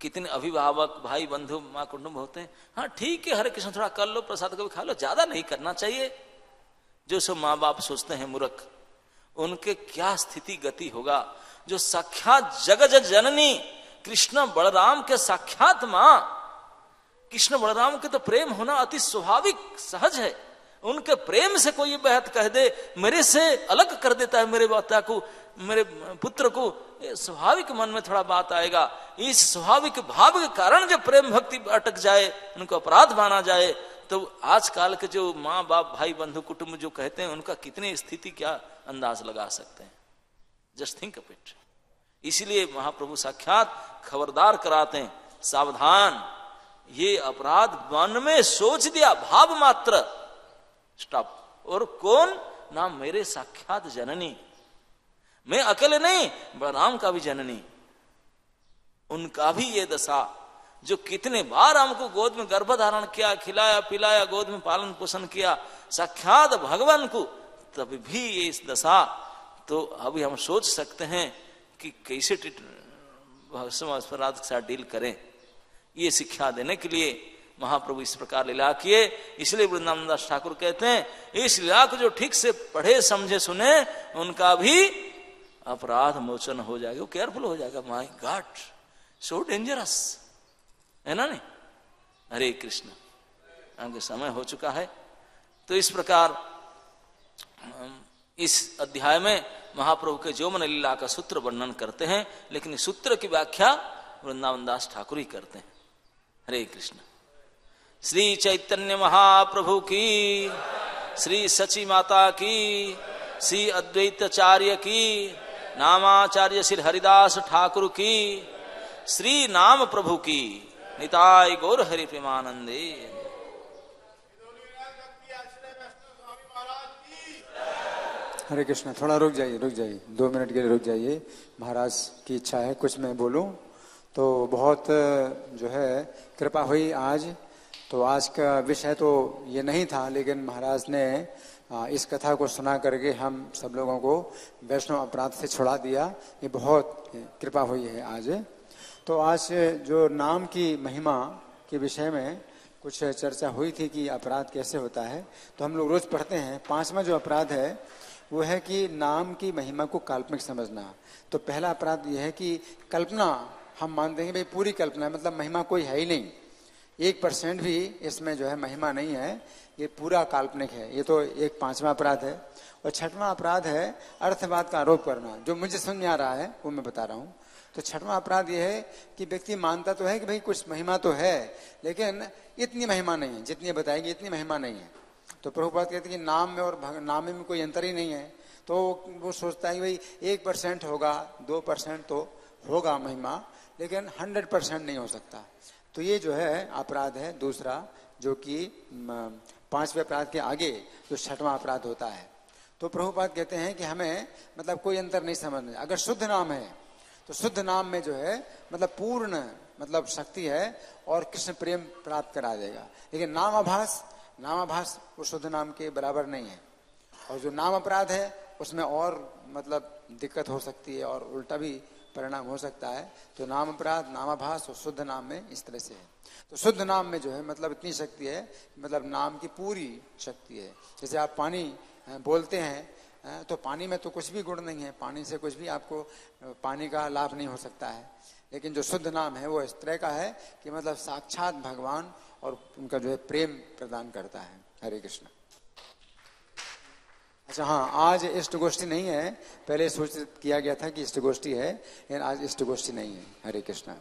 Speaker 3: कितने अभिभावक भाई बंधु माँ कुटुंब होते हैं। हाँ ठीक है, हरे कृष्ण थोड़ा कर लो, प्रसाद कभी खा लो, ज्यादा नहीं करना चाहिए। जो सब माँ बाप सोचते हैं मूर्ख, उनके क्या स्थिति गति होगा। जो साक्षात जगत जननी कृष्ण बलराम के साक्षात मां, कृष्ण बलराम के तो प्रेम होना अति स्वाभाविक सहज है। उनके प्रेम से कोई बेहद कह दे, मेरे से अलग कर देता है मेरे बच्चा को, मेरे पुत्र को, स्वाभाविक मन में थोड़ा बात आएगा। इस स्वाभाविक भाव के कारण जब प्रेम भक्ति अटक जाए, उनको अपराध माना जाए, तो आजकल के जो माँ बाप भाई बंधु कुटुंब जो कहते हैं, उनका कितनी स्थिति क्या अंदाज लगा सकते हैं। Just think of it. इसलिए महाप्रभु साक्षात खबरदार कराते हैं, सावधान, ये अपराध मन में सोच दिया भाव मात्र, स्टॉप। और कौन ना मेरे साक्षात जननी, मैं अकेले नहीं, बलराम का भी जननी, उनका भी ये दशा, जो कितने बार हमको गोद में गर्भधारण किया, खिलाया पिलाया, गोद में पालन पोषण किया, साक्षात भगवान को, तब भी ये इस दशा। तो अभी हम सोच सकते हैं कि कैसे अपराध के साथ डील करें। ये शिक्षा देने के लिए महाप्रभु इस प्रकार लीला किए। इसलिए वृंदावन दास ठाकुर कहते हैं इस लीला को जो ठीक से पढ़े समझे सुने, उनका भी अपराध मोचन हो जाएगा, वो केयरफुल हो जाएगा। माय गॉड, सो डेंजरस है ना, नहीं हरे कृष्ण। आगे समय हो चुका है, तो इस प्रकार इस अध्याय में महाप्रभु के यौवन लीला का सूत्र वर्णन करते हैं, लेकिन इस सूत्र की व्याख्या वृंदावन दास ठाकुर ही करते हैं। हरे कृष्ण। श्री चैतन्य महाप्रभु की, श्री सची माता की, श्री अद्वैताचार्य की, नामाचार्य श्री हरिदास ठाकुर की, श्री नाम प्रभु की, निताय गौर हरि प्रेमानंदे।
Speaker 4: हरे कृष्ण। थोड़ा रुक जाइए 2 मिनट के लिए रुक जाइए। महाराज की इच्छा है कुछ मैं बोलूं, तो बहुत जो है कृपा हुई आज। तो आज का विषय तो ये नहीं था, लेकिन महाराज ने इस कथा को सुना करके हम सब लोगों को वैष्णव अपराध से छुड़ा दिया। ये बहुत कृपा हुई है आज। तो आज जो नाम की महिमा के विषय में कुछ चर्चा हुई थी कि अपराध कैसे होता है, तो हम लोग रोज पढ़ते हैं। 5वां जो अपराध है वो है कि नाम की महिमा को काल्पनिक समझना। तो पहला अपराध यह है कि कल्पना हम मानते हैं भाई पूरी कल्पना है, मतलब महिमा कोई है ही नहीं, 1% भी इसमें जो है महिमा नहीं है, ये पूरा काल्पनिक है। ये तो एक 5वां अपराध है। और 6वां अपराध है अर्थवाद का आरोप करना, जो मुझे समझ में आ रहा है वो मैं बता रहा हूँ। तो 6वां अपराध ये है कि व्यक्ति मानता तो है कि भाई कुछ महिमा तो है, लेकिन इतनी महिमा नहीं है, जितनी बताएगी इतनी महिमा नहीं है। तो प्रभुपाद कहते हैं कि नाम में और नाम में कोई अंतर ही नहीं है। तो वो सोचता है कि भाई 1% होगा, 2% तो होगा महिमा, लेकिन 100% नहीं हो सकता। तो ये जो है अपराध है दूसरा, जो कि 5वें अपराध के आगे जो 6वां अपराध होता है। तो प्रभुपाद कहते हैं कि हमें मतलब कोई अंतर नहीं समझना। अगर शुद्ध नाम है तो शुद्ध नाम में जो है मतलब पूर्ण मतलब शक्ति है और कृष्ण प्रेम प्राप्त करा देगा। लेकिन नामाभास वो शुद्ध नाम के बराबर नहीं है। और जो नाम अपराध है उसमें और मतलब दिक्कत हो सकती है और उल्टा भी परिणाम हो सकता है। तो नाम अपराध, नामाभास और शुद्ध नाम में इस तरह से है। तो शुद्ध नाम में जो है मतलब इतनी शक्ति है, मतलब नाम की पूरी शक्ति है। जैसे आप पानी बोलते हैं तो पानी में तो कुछ भी गुण नहीं है, पानी से कुछ भी आपको पानी का लाभ नहीं हो सकता है। लेकिन जो शुद्ध नाम है वो इस तरह का है कि मतलब साक्षात भगवान और उनका जो है प्रेम प्रदान करता है। हरे कृष्ण। अच्छा हाँ, आज इष्ट गोष्ठी नहीं है, पहले सूचित किया गया था कि इष्ट गोष्ठी है, लेकिन आज इष्ट गोष्ठी नहीं है। हरे कृष्ण।